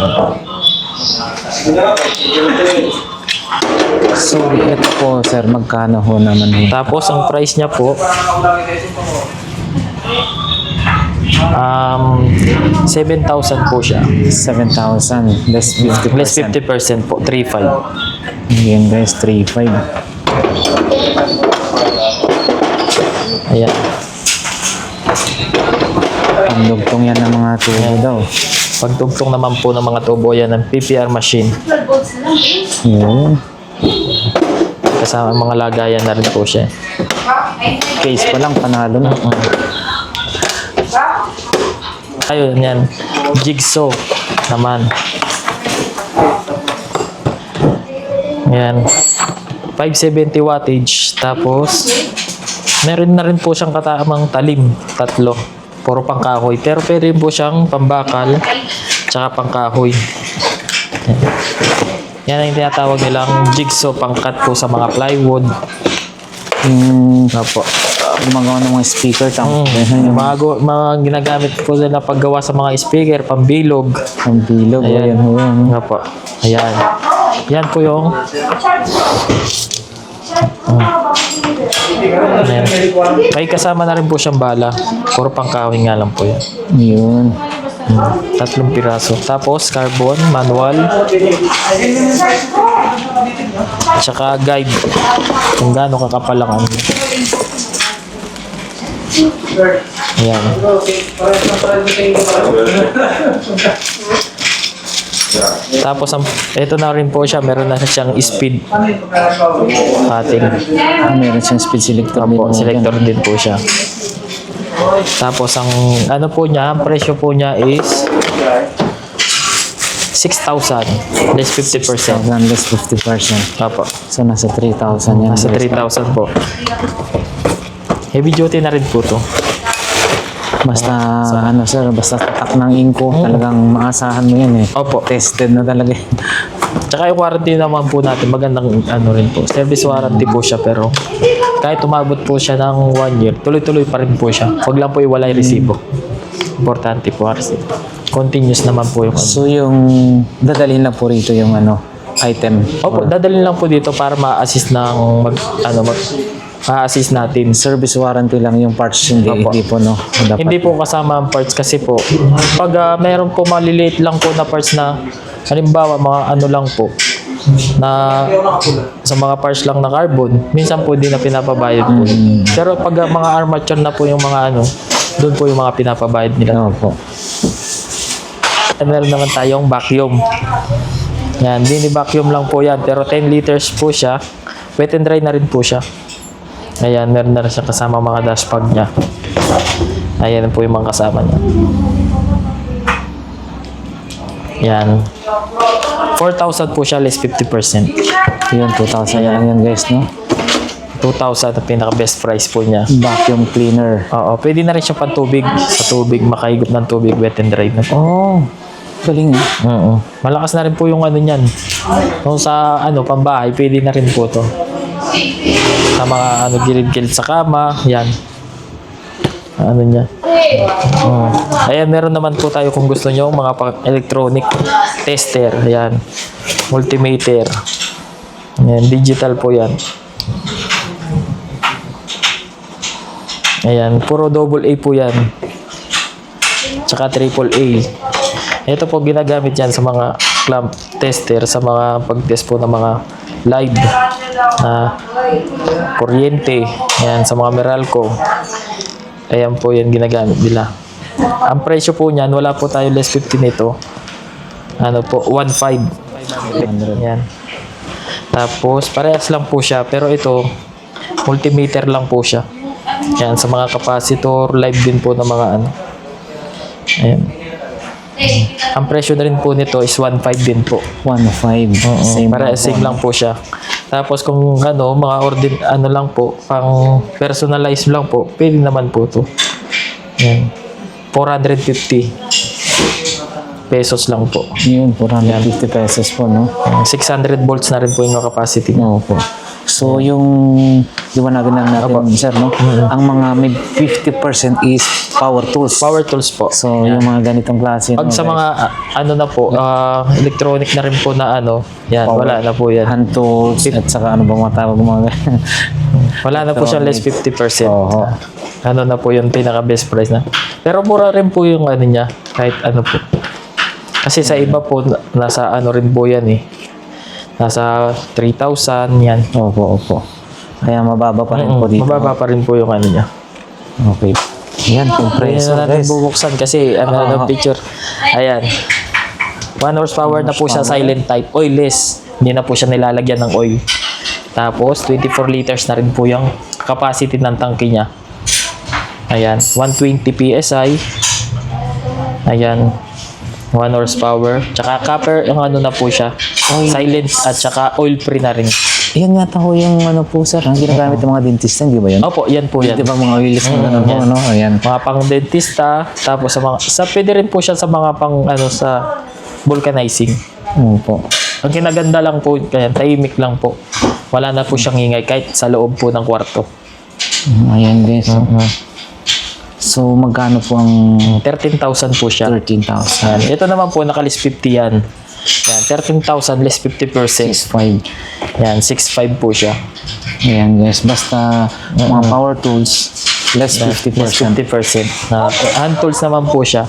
So, ito po, sir, magkano ho naman ho? Tapos ang price niya po 7,000 po siya. 7,000 less 50%. Less 50% po, 3,500. Ayan guys, 3,500. Ayan. Pagdugtong yan ng mga tubo daw. Pagtugtong naman po ng mga tubo yan ng PPR machine. Ayan. Kasama mga lagayan na rin po siya. Case pa lang, panalo na. Ayun, yan. Jigsaw naman. Yan. 570 wattage. Tapos, meron na rin po siyang katamang talim. 3. Puro pangkahoy. Pero pwede rin po siyang pambakal. Tsaka pangkahoy. Yan ang tinatawag nilang jigsaw pangkat po sa mga plywood. Opo. Gumagawa ng mga speaker. Yung mga ginagamit po nila paggawa sa mga speaker, pambilog. Ang bilog. Ayan ho. Nga po. Ayan. Yan po yung ayan. May kasama na rin po siyang bala. Puro pangkahoy nga lang po yan. Yun. 3 piraso. Tapos carbon, manual. Tsaka guide. Kung gaano kakapal ang ano. Ayan. Tapos ito na rin po siya, meron na siyang speed cutting. Meron siyang speed selector. Opo, selector din po siya. Tapos ang ano po niya, ang presyo po niya is 6,000 less 50%. Less 50%. Opo. So, nasa 3,000 yan. Nasa 3,000 po. Heavy duty na rin po to. Basta, ano sir, basta tatak ng inko, talagang maasahan mo yan eh. Opo. Tested na talaga. Tsaka yung warranty naman po natin, magandang ano rin po. Service warranty po siya, pero kahit umabot po siya ng 1 year, tuloy-tuloy pa rin po siya. Huwag lang po iwalay resibo. Importante po ang resibo. Continuous naman po yung ano. So, yung dadalhin lang po rito yung ano, item. Opo, dadalhin lang po dito para ma-assist ng ma-assist natin. Service warranty lang yung parts, hindi, Opo. hindi po, no? Dapat. Hindi po kasama ang parts kasi po, pag meron po maliliit lang po na parts na, halimbawa mga ano lang po, na sa mga parts lang na carbon, minsan po hindi na pinapabayad po. Pero pag mga armature na po yung mga ano, doon po yung mga pinapabayad nila. Opo. Meron naman tayong vacuum. Yan, vacuum lang po yan, pero 10 liters po siya. Wet and dry na rin po siya. Ayan, meron na rin siya kasama mga dashpad niya. Ayan po yung mga kasama niya. Yan. 4,000 po siya, less 50%. Yun, 2,000 yan yan guys, no? 2,000 ang pinaka best price po niya. Vacuum cleaner. Oo, pwede na rin siya pantubig. Sa tubig, makahigop ng tubig, wet and dry na po. Oh, galing eh. Oo. Malakas na rin po yung ano niyan. Kung sa ano, pambahay, pwede na rin po to. Sa mga ano, gilid-gilid sa kama, yan. Ano niya. Ayan, meron naman po tayo kung gusto nyo, mga electronic tester. Ayan. Multimeter. Ayan, digital po yan. Ayan, puro double A po yan. Tsaka triple A. Ito po ginagamit yan sa mga clamp tester, sa mga pag-test po ng mga live na kuryente. Ayan, sa mga Meralco. Ayan po yan ginagamit nila. Ang presyo po niyan, wala po tayo less 50 nito. Ano po, 1.5. Yan. Tapos, parehas lang po siya. Pero ito, multimeter lang po siya. Yan, sa mga capacitor, live din po ng mga ano. Ayan. Ang presyo na rin po nito is 1.5 din po. 1.5. Same lang po siya. Tapos kung ano, mga ano lang po, pang personalize lang po, pwede naman po to. Yan. 450 pesos lang po. Yun, 450 pesos po, no? 600 volts na rin po yung capacity niya. Oo po. So, yung liwanagan lang natin, sir, no? Ang mga may 50% is power tools. Power tools po. So, yung mga ganitong klase. Pag sa mga ano na po, electronic na rin po na ano, yan, wala na po yan. hand tools, at saka ano ba mga tawag mga Wala na po siya less 50%. Oo. Ano na po yung pinaka best price na. Pero mura rin po yung ano niya, kahit ano po. Kasi sa iba po, nasa ano rin po yan eh. Nasa 3,000 yan. Opo, opo. Kaya mababa pa rin po dito. Mababa pa rin po yung ano niya. Okay. Yan, compressor, Hindi na natin guys. bubuksan kasi ano picture. Ayan. 1 horsepower na po siya, silent type. Oilless. Hindi na po siya nilalagyan ng oil. Tapos, 24 liters na rin po yung capacity ng tangke niya. Ayan. 120 PSI. Ayan. 1 horsepower. Tsaka copper, yung ano na po siya. Silent at tsaka oil-free na rin. Yan nga ho yung ano po, sir. Ang ginagamit ng mga dentista, di ba yun? Opo, yan po yan. Di ba mga oilers na ganun po, no? Ayan. Mga pang dentista, tapos pwede rin po siya sa mga pang ano sa vulcanizing. Opo. Ang kinaganda lang po, kaya tahimik lang po. Wala na po siyang ingay kahit sa loob po ng kwarto. Ayan, guys. So, magkano po ang 13,000 po siya. 13,000? Yan. Ito naman po, naka-list 50 yan. Yan, 13,000 less 50%. 6.5. Yan, 6.5 po siya. Ayan, guys. Basta mga power tools, less 50%. Less 50%. Hand tools naman po siya.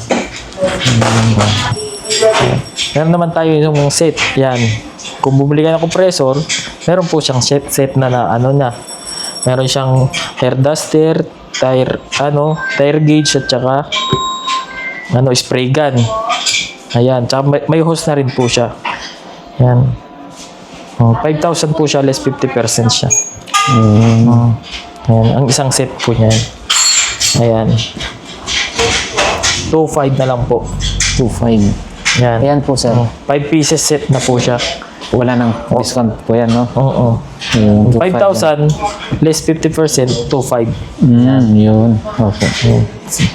Meron naman tayo yung set. Yan. Kung bumili ka ng compressor, meron po siyang set na ano na. Meron siyang air duster, tire gauge at saka spray gun. Ayan, tsaka may hose na rin po siya. Ayan. 5,000 po siya, less 50% siya. Ayan, ang isang set po niyan. Ayan. 2.5 na lang po. 2.5. Ayan. Ayan po, sir. 5 pieces set na po siya. Wala nang discount po yan, no? Oo. Yung 5,000, less 50%, 2.5. Yun. Opo.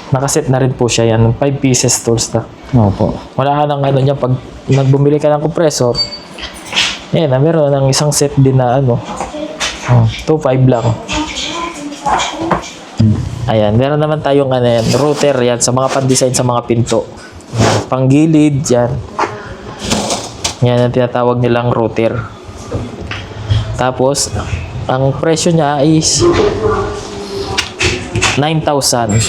Nakaset na rin po siya yan. 5 pieces tools na. Opo. Wala ka ng ano niya, pag nagbumili ka ng compressor, meron ng isang set din na 2.5 lang. Ayan, meron naman tayong router yan sa mga pan-design sa mga pinto. Panggilid, yan. Yan ang tinatawag nilang router. Tapos, ang presyo niya is 9,000.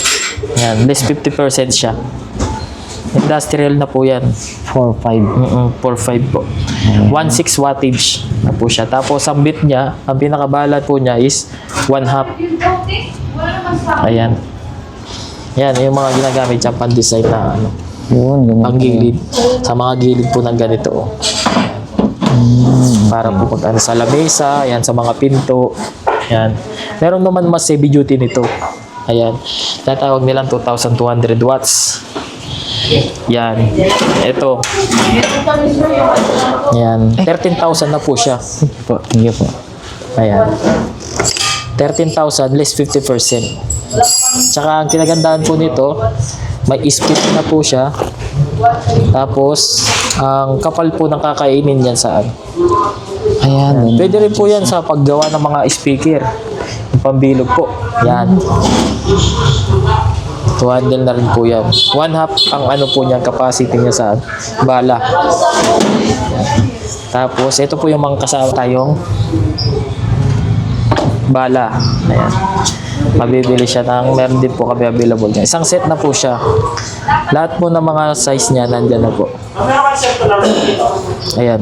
Yan, less 50% siya. Industrial na po yan. 4.5. 4.5 po. 1.6 wattage na po siya. Tapos ang bit niya, ang pinakabalat po niya is 1/2. Ayan. Yan, yung mga ginagamit siya pan-design na Yun, ganun. panggilid. Sa mga gilid po ng ganito. Para po pag sa lamesa, yan sa mga pinto. Yan. Meron naman mas heavy duty nito. Ayan. Tatawag nilang 2,200 watts. Yan. Ito. Yan. 13,000 na po siya. Po, hindi po. Ayan. 13,000 less 50%. Tsaka ang kinagandaan po nito, may split na po siya. Tapos, ang kapal po ng kakainin yan saan. Ayan. Pwede rin po yan sa paggawa ng mga speaker. Yung pambilog po. Yan. To handle na rin po yan. 1/2 ang po niya, capacity niya sa bala. Yan. Tapos, ito po yung mga kasama tayong bala. Ayan. Mabibili siya meron din po kami available niya. Isang set na po siya. Lahat po ng mga size niya nandyan na po. Ayan.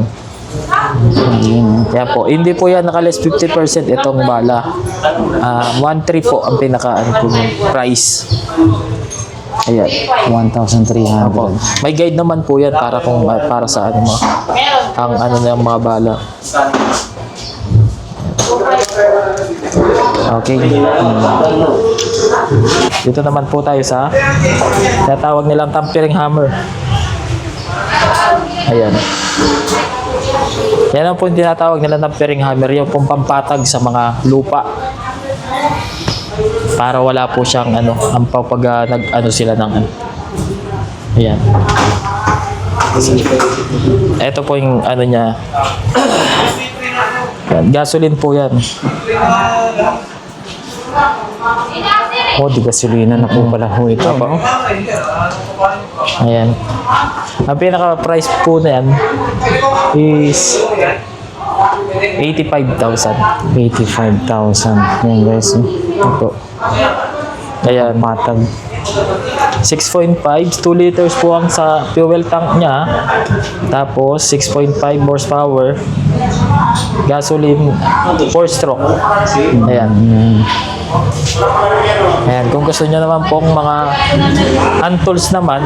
Yan po. Hindi po yan naka-less 50% itong bala. 1.3 po ang pinaka price. Ayan. 1,300. Opo. May guide naman po yan para sa ano mga ang ano na yung mga bala. Okay. Dito naman po tayo sa tinatawag nilang tampering hammer. Ayan. Yan ang po yung tinatawag nila tampering hammer. Yung pong pampatag sa mga lupa. Para wala po siyang ano, ang pag nag-ano sila ng ano. Ayan. Ito po yung ano niya. Yan, gasoline po yan. Oh, di gasolina na po pala ho ito. Opo. Ayan. Ang pinaka-price po na yan is 85,000. 85,000. Yan guys. Opo. Ayan. Patag. 6.5, 2 liters po ang sa fuel tank niya. Tapos 6.5 horsepower. Gasoline 4 stroke. Ayan. Ayan, kung gusto niyo naman pong mga hand tools naman,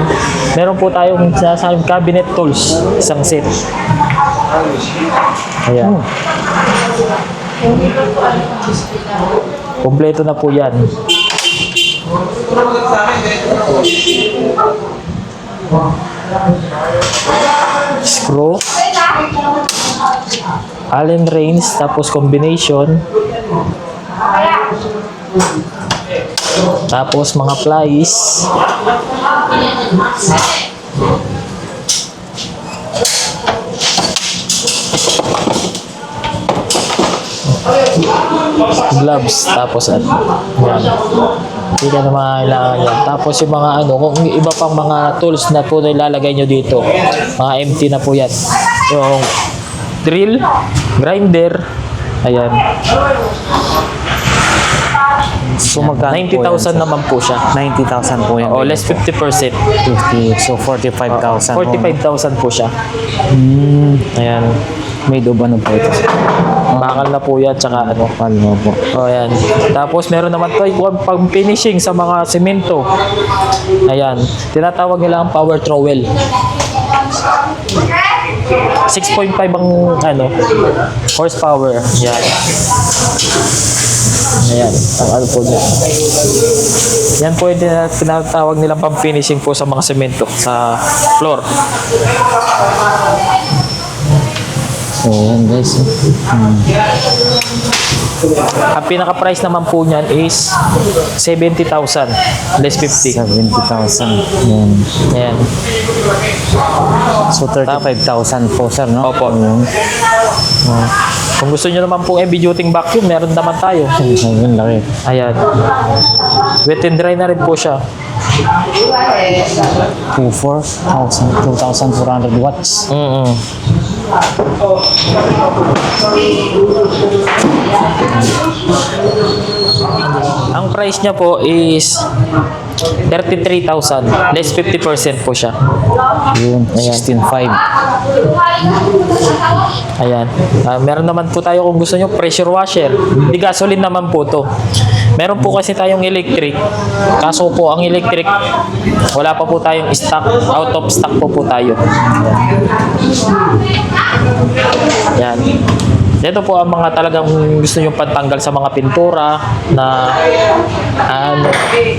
meron po tayong sinasabing cabinet tools, isang set. Ayan. Kompleto na po yan. Screw, Allen wrench, tapos combination, tapos mga plies, gloves, tapos yan. Hindi ka na makakailangan yan. Tapos yung mga ano, kung iba pang mga tools na po na ilalagay nyo dito, mga empty na po yan. Yung drill, grinder, ayan. So magkano po yan, 90,000 sir? naman po siya. 90,000 po yan. O, less 50%. 50. So 45,000. 45,000 po siya. Ayan. Made of ano po ito? Bakal na po yan, tsaka ano. Ano po? O, ayan. Tapos meron naman to pang finishing sa mga semento. Ayan. Tinatawag nila ang power trowel. 6.5 ang ano, horsepower. Ayan. Ayan. Ang ano po dyan. Yan po yung tinatawag nilang pang finishing po sa mga semento sa floor. So yan guys. Ang pinaka-price naman po niyan is 70,000 less 50. 70,000. Yan. Ayan. So 35,000 po sir, no? Opo. Yan. Kung gusto niyo naman pong heavy duty vacuum, meron naman tayo. Ayun, laki. Ayan. Wet and dry na rin po siya. 2,400 watts. Ang price niya po is 33,000 less 50% po siya. Yun, 16,500. Ayan. Meron naman po tayo kung gusto nyo pressure washer. Di gasoline naman po to. Meron po kasi tayong electric. Kaso po ang electric wala pa po tayong stock. Out of stock po tayo. Ayan. Ito po ang mga talagang gusto nyo pantanggal sa mga pintura na ano,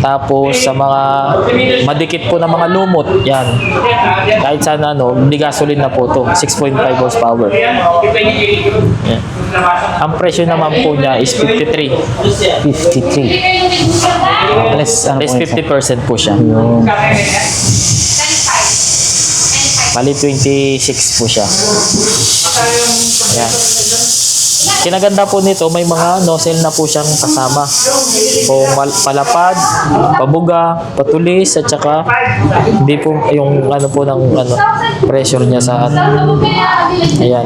tapos sa mga madikit po na mga lumot. Yan. Kahit saan ano, hindi gasoline na po to. 6.5 horsepower. Yan. Ang presyo naman po niya is 53. 53. Less, ano Less po yun, sir? 50% po siya. Yun. Bali 26 po siya. Ayan. Kinaganda po nito, may mga nozzle na po siyang kasama. Kung palapad, pabuga, patulis, at saka hindi po yung ano po ng ano, pressure niya sa ano. Ayan.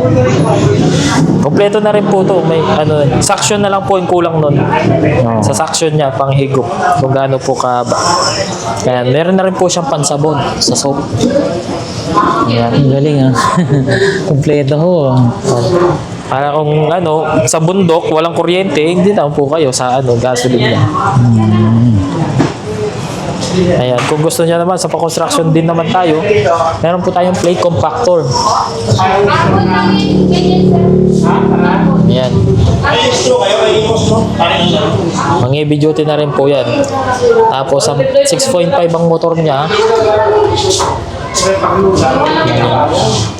Kompleto na rin po to. May ano, suction na lang po yung kulang nun. Sa suction niya, panghigop. Kung gaano po kahaba. Ayan. Meron na rin po siyang pansabon sa soap. Ayan. Ang galing ah. Kompleto ho. Para kung ano, sa bundok, walang kuryente, hindi naman po kayo sa ano, gasoline niya. Ayan, kung gusto niya naman sa pa-construction din naman tayo, meron po tayong plate compactor. Ayan. Mga heavy duty na rin po yan. Tapos, 6.5 ang motor niya.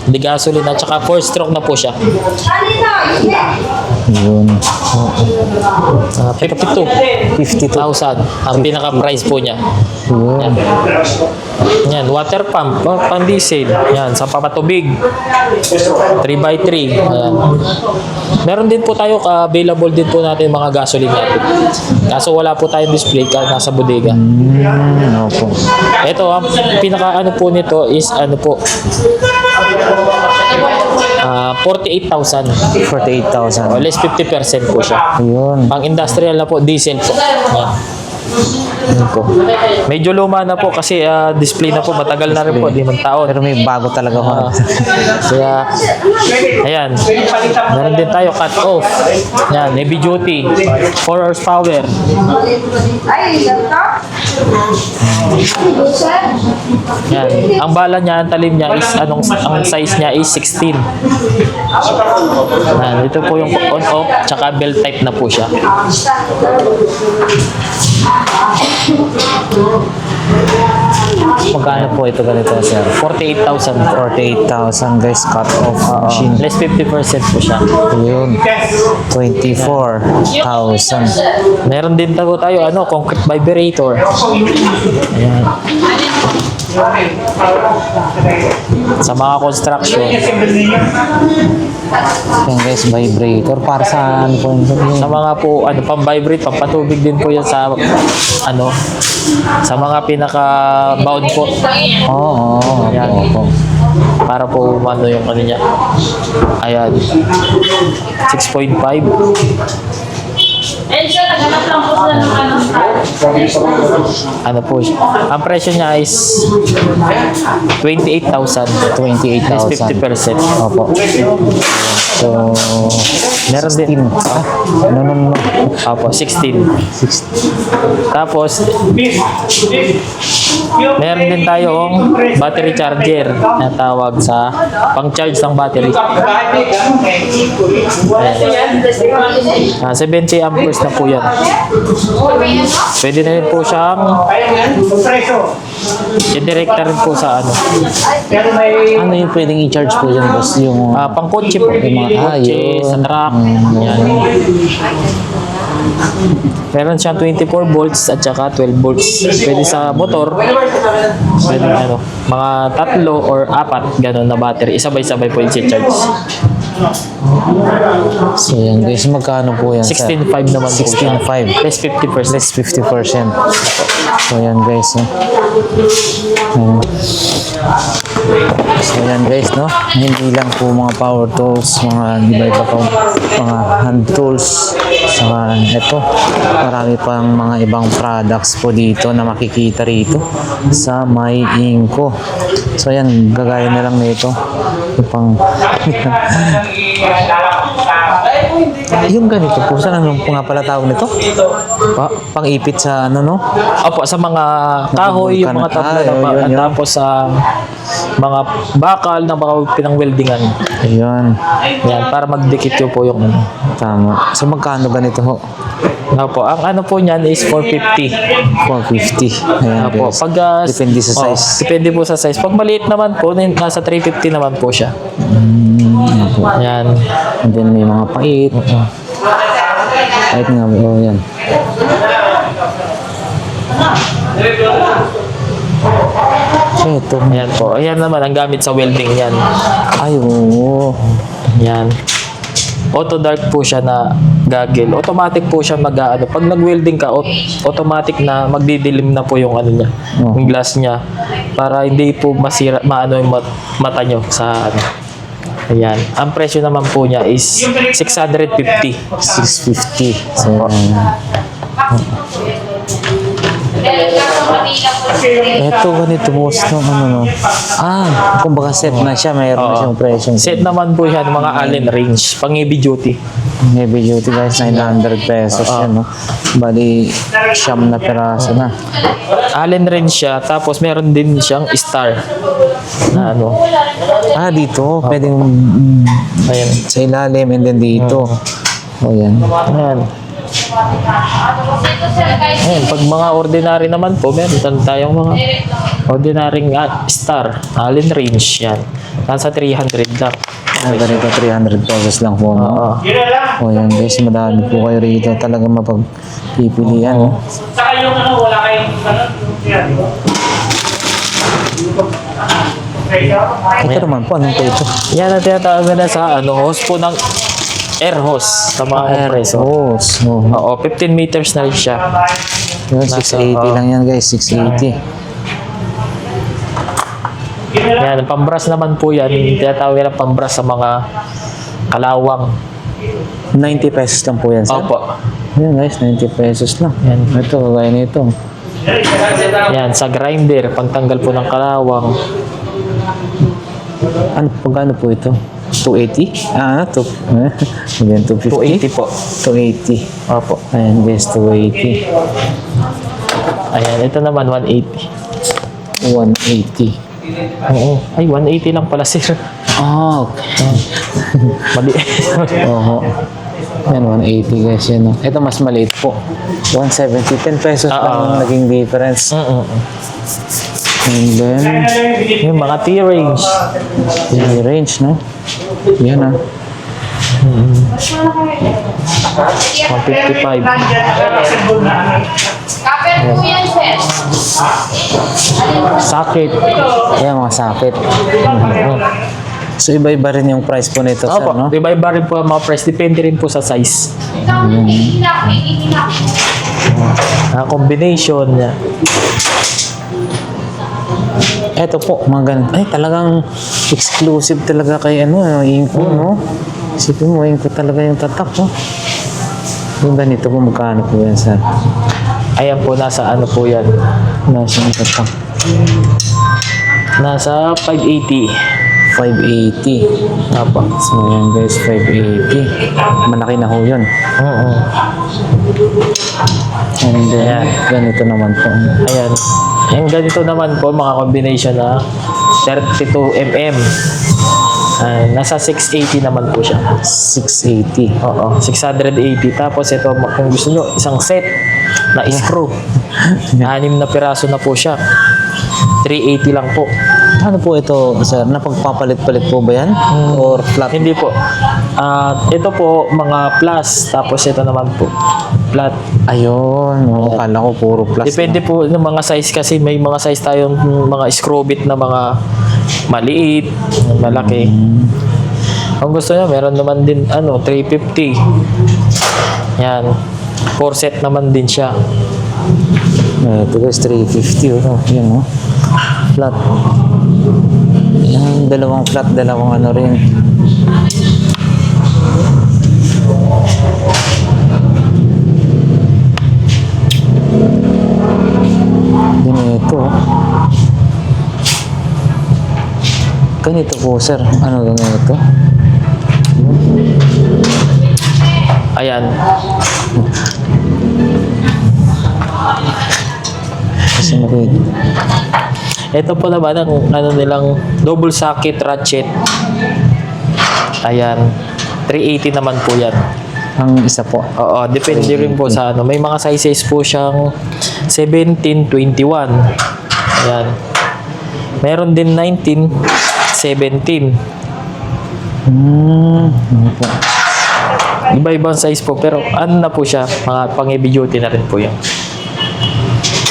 Di gasoline at saka 4-stroke na po siya. Yun. 52,000 ang pinaka-price po niya. Yun. Yan, water pump, pang diesel. Yan, sa papatubig. 3x3. Ayan. Meron din po tayo, available din po natin mga gasoline natin. Kaso wala po tayong display ka nasa bodega. Opo. Ito, ang pinaka ano po nito is ano po, 48,000. 48,000. O less 50% po siya. Yun. Pang industrial na po, diesel po. Yan. Yan po. Medyo luma na po kasi display na po, matagal na rin po, 5 taon. Pero may bago talaga ho. Kaya, ayan. Meron din tayo cut off. Yan, heavy duty. 4 horsepower. Yan. Ang bala niya, ang talim niya is, ang size niya is 16. Yan. Ito po yung on-off, tsaka belt type na po siya. Magkano po ito ganito, sir? 48,000. 48,000 guys, cut off machine. Less 50% po siya. Yun. 24,000. Meron din tayo, concrete vibrator. Ayan. Sa mga construction. Yan guys, vibrator. Para saan po yun? Sa mga po, pang-vibrate, pampatubig din po yan sa, sa mga pinaka-bound po. Oo. Ayan. Opo. Para po, yung niya. Ayan. 6.5. Ano po siya? Ang presyo niya is 28,000. 28,000. 50%. Opo. So, Meron din. no. Opo, 16. Tapos, meron din tayong battery charger na tawag sa pang-charge ng battery. Ayan. 70 amperes na po yan. Pwede na rin po siyang i-directa rin po sa Ano yung pwedeng i-charge po dyan, boss? Yung pang-kotse po. Kotse, sa truck. Yan. Meron siyang 24 volts at saka 12 volts. Pwede sa motor, pwede mga 3 or 4 ganun na battery. Sabay-sabay po yung charge. So yan guys, magkano po yan? 16.5 naman po siya. 16.5. Less 50%. Less 50%. So yan guys, no? Ayan. So yan guys, no? Hindi lang po mga power tools, mga iba-iba pang mga hand tools. Saka ito, marami pang mga ibang products po dito na makikita rito sa May Inco. So yan, gagaya na lang nito. Yung pang yung ganito po, saan ano po nga pala tawag nito? Pang-ipit sa ano, no? Opo, sa mga kahoy, yung mga tabla yun. tapos sa mga bakal na baka pinang-weldingan. Ayun, Yan, para magdikit yun po yung tama. So magkano ganito ho? Opo, ang po niyan is 450. 450. Ayan Opo, guys. pag Depende sa size. Depende po sa size. Pag maliit naman po, nasa 350 naman po siya. Opo. Yan. And then may mga pait. Pait nga, oh yan. So ito. Ayan po. Ayan naman ang gamit sa welding yan. Ay, oo. Yan. Auto dark po siya na gagel. Automatic po siya pag nag-welding ka, automatic na magdidilim na po yung niya, yung glass niya para hindi po masira yung mata nyo sa Ayan. Ang presyo naman po niya is 650. 650. So, Ito, ganito boss, no, ano, no. Kumbaga set na siya, mayroon na Oo. siyang presyo. Set naman po yan, mga Allen range, pang heavy duty. Heavy duty guys, 900 pesos yan, no. Bali, siyam na peraso na. Allen range siya, tapos meron din siyang star. Na ano, Dito, pwedeng ayan. sa ilalim and then dito. O yan. Ayan. Ayan, pag mga ordinary naman po, meron tayong mga ordinary star, Allen range yan. Nasa 300 lang. Ganito, 300 pesos lang po, no. Oo. O yan guys, madami po kayo rito. Talagang mapagpipilian, no. Saka yung ano, wala kayong ano, yan. Ito naman po, anong po ito? Yan ang tinatawag na sa hose po ng air hose sa mga compressor. Hose. Oh. Oo, 15 meters na rin siya. Yun, 680 lang yan guys, 680. Yan, pambras naman po yan. Tinatawag na pambras sa mga kalawang. 90 pesos lang po yan, sir. Opo. Yan guys, 90 pesos lang. Yan. Ito, kagaya nito. Yan, sa grinder, pagtanggal po ng kalawang. Pagkano po ito? 280? Yan, 250? 280 po. 280. Opo. Ayan guys, 280. Ayan, ito naman 180. 180. Oo. Ay, 180 lang pala, sir. Oh, Mali. Oo. Yan, 180 guys yan. No? Ito mas maliit po. 170. 10 pesos lang ang naging difference. And then, Yung mga T-range. range, no? Yan 155. Kapit po yan, sir. Socket. Yan, mga sakit. So, iba-iba rin yung price po nito, sir, Opo, no? iba-iba rin po ang mga price. Depende rin po sa size. Ikaw, iinak. Combination niya. Eto po, mga ganun. Ay, talagang exclusive talaga kay Inco, no? Isipin mo, Inco talaga yung tatak, no? Yung ganito po, magkano po yan, sir? Ayan po, nasa ano po yan. Nasa yung tatak. Nasa 580. 580. Apo. So, yan guys, 580. Malaki na ho yun. Oo. And then, Ayan. ganito naman po. Ayan. Yung ganito naman po, mga combination na 32mm. Nasa 680 naman po siya. 680. Oo, 680. Tapos ito, kung gusto nyo, isang set na screw. 6 na piraso na po siya. 380 lang po. Ano po ito, sir? Napagpapalit-palit po ba yan? Or flat? Hindi po. Ito po, mga plus. Tapos ito naman po, flat. Ayun, kala ko puro plus. Depende po ng mga size kasi may mga size tayong mga screw bit na mga maliit, malaki. Kung gusto nyo, meron naman din 350. Yan. 4 set naman din siya. Ito guys, 350. Yan, no? Flat. Yan, dalawang flat, dalawang ano rin. Ganito. Ganito po, sir. Ano ganito? Ayan. Kasi makikita. Ito po naman ang nilang double socket ratchet. Ayan. 380 naman po yan. Ang isa po. Oo, depende rin po sa May mga sizes po siyang 17, 21. Ayan. Meron din 19, 17. Ano po? Iba-ibang size po, pero ano na po siya, mga pang-heavy duty na rin po yan.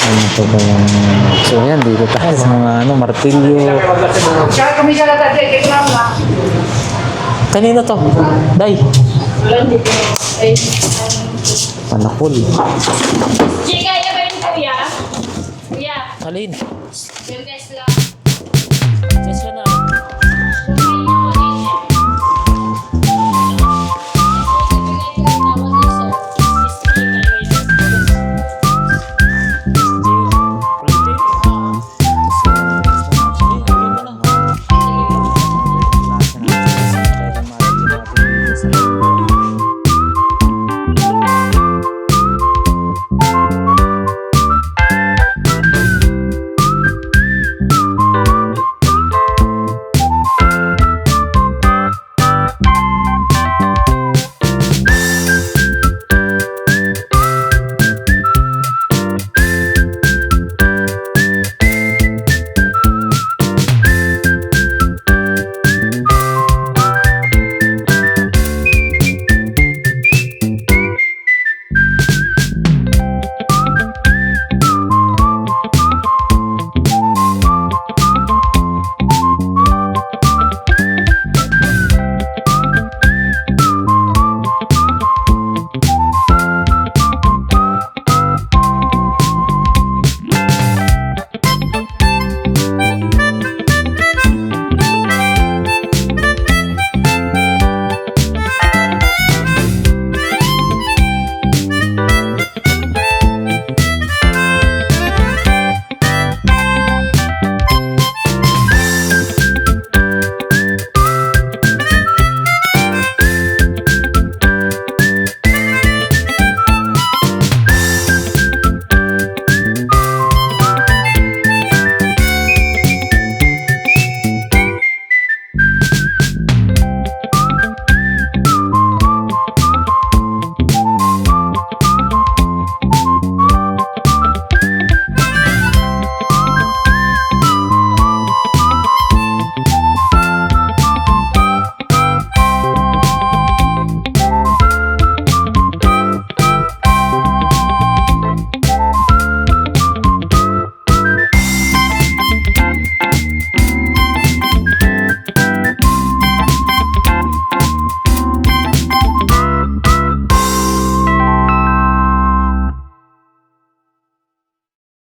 Ano po ba yung... So yan, dito tayo sa mga martilyo. Kanina to? Day. Palakol. Chika, yan ba yung kuya? Kuya. Alin?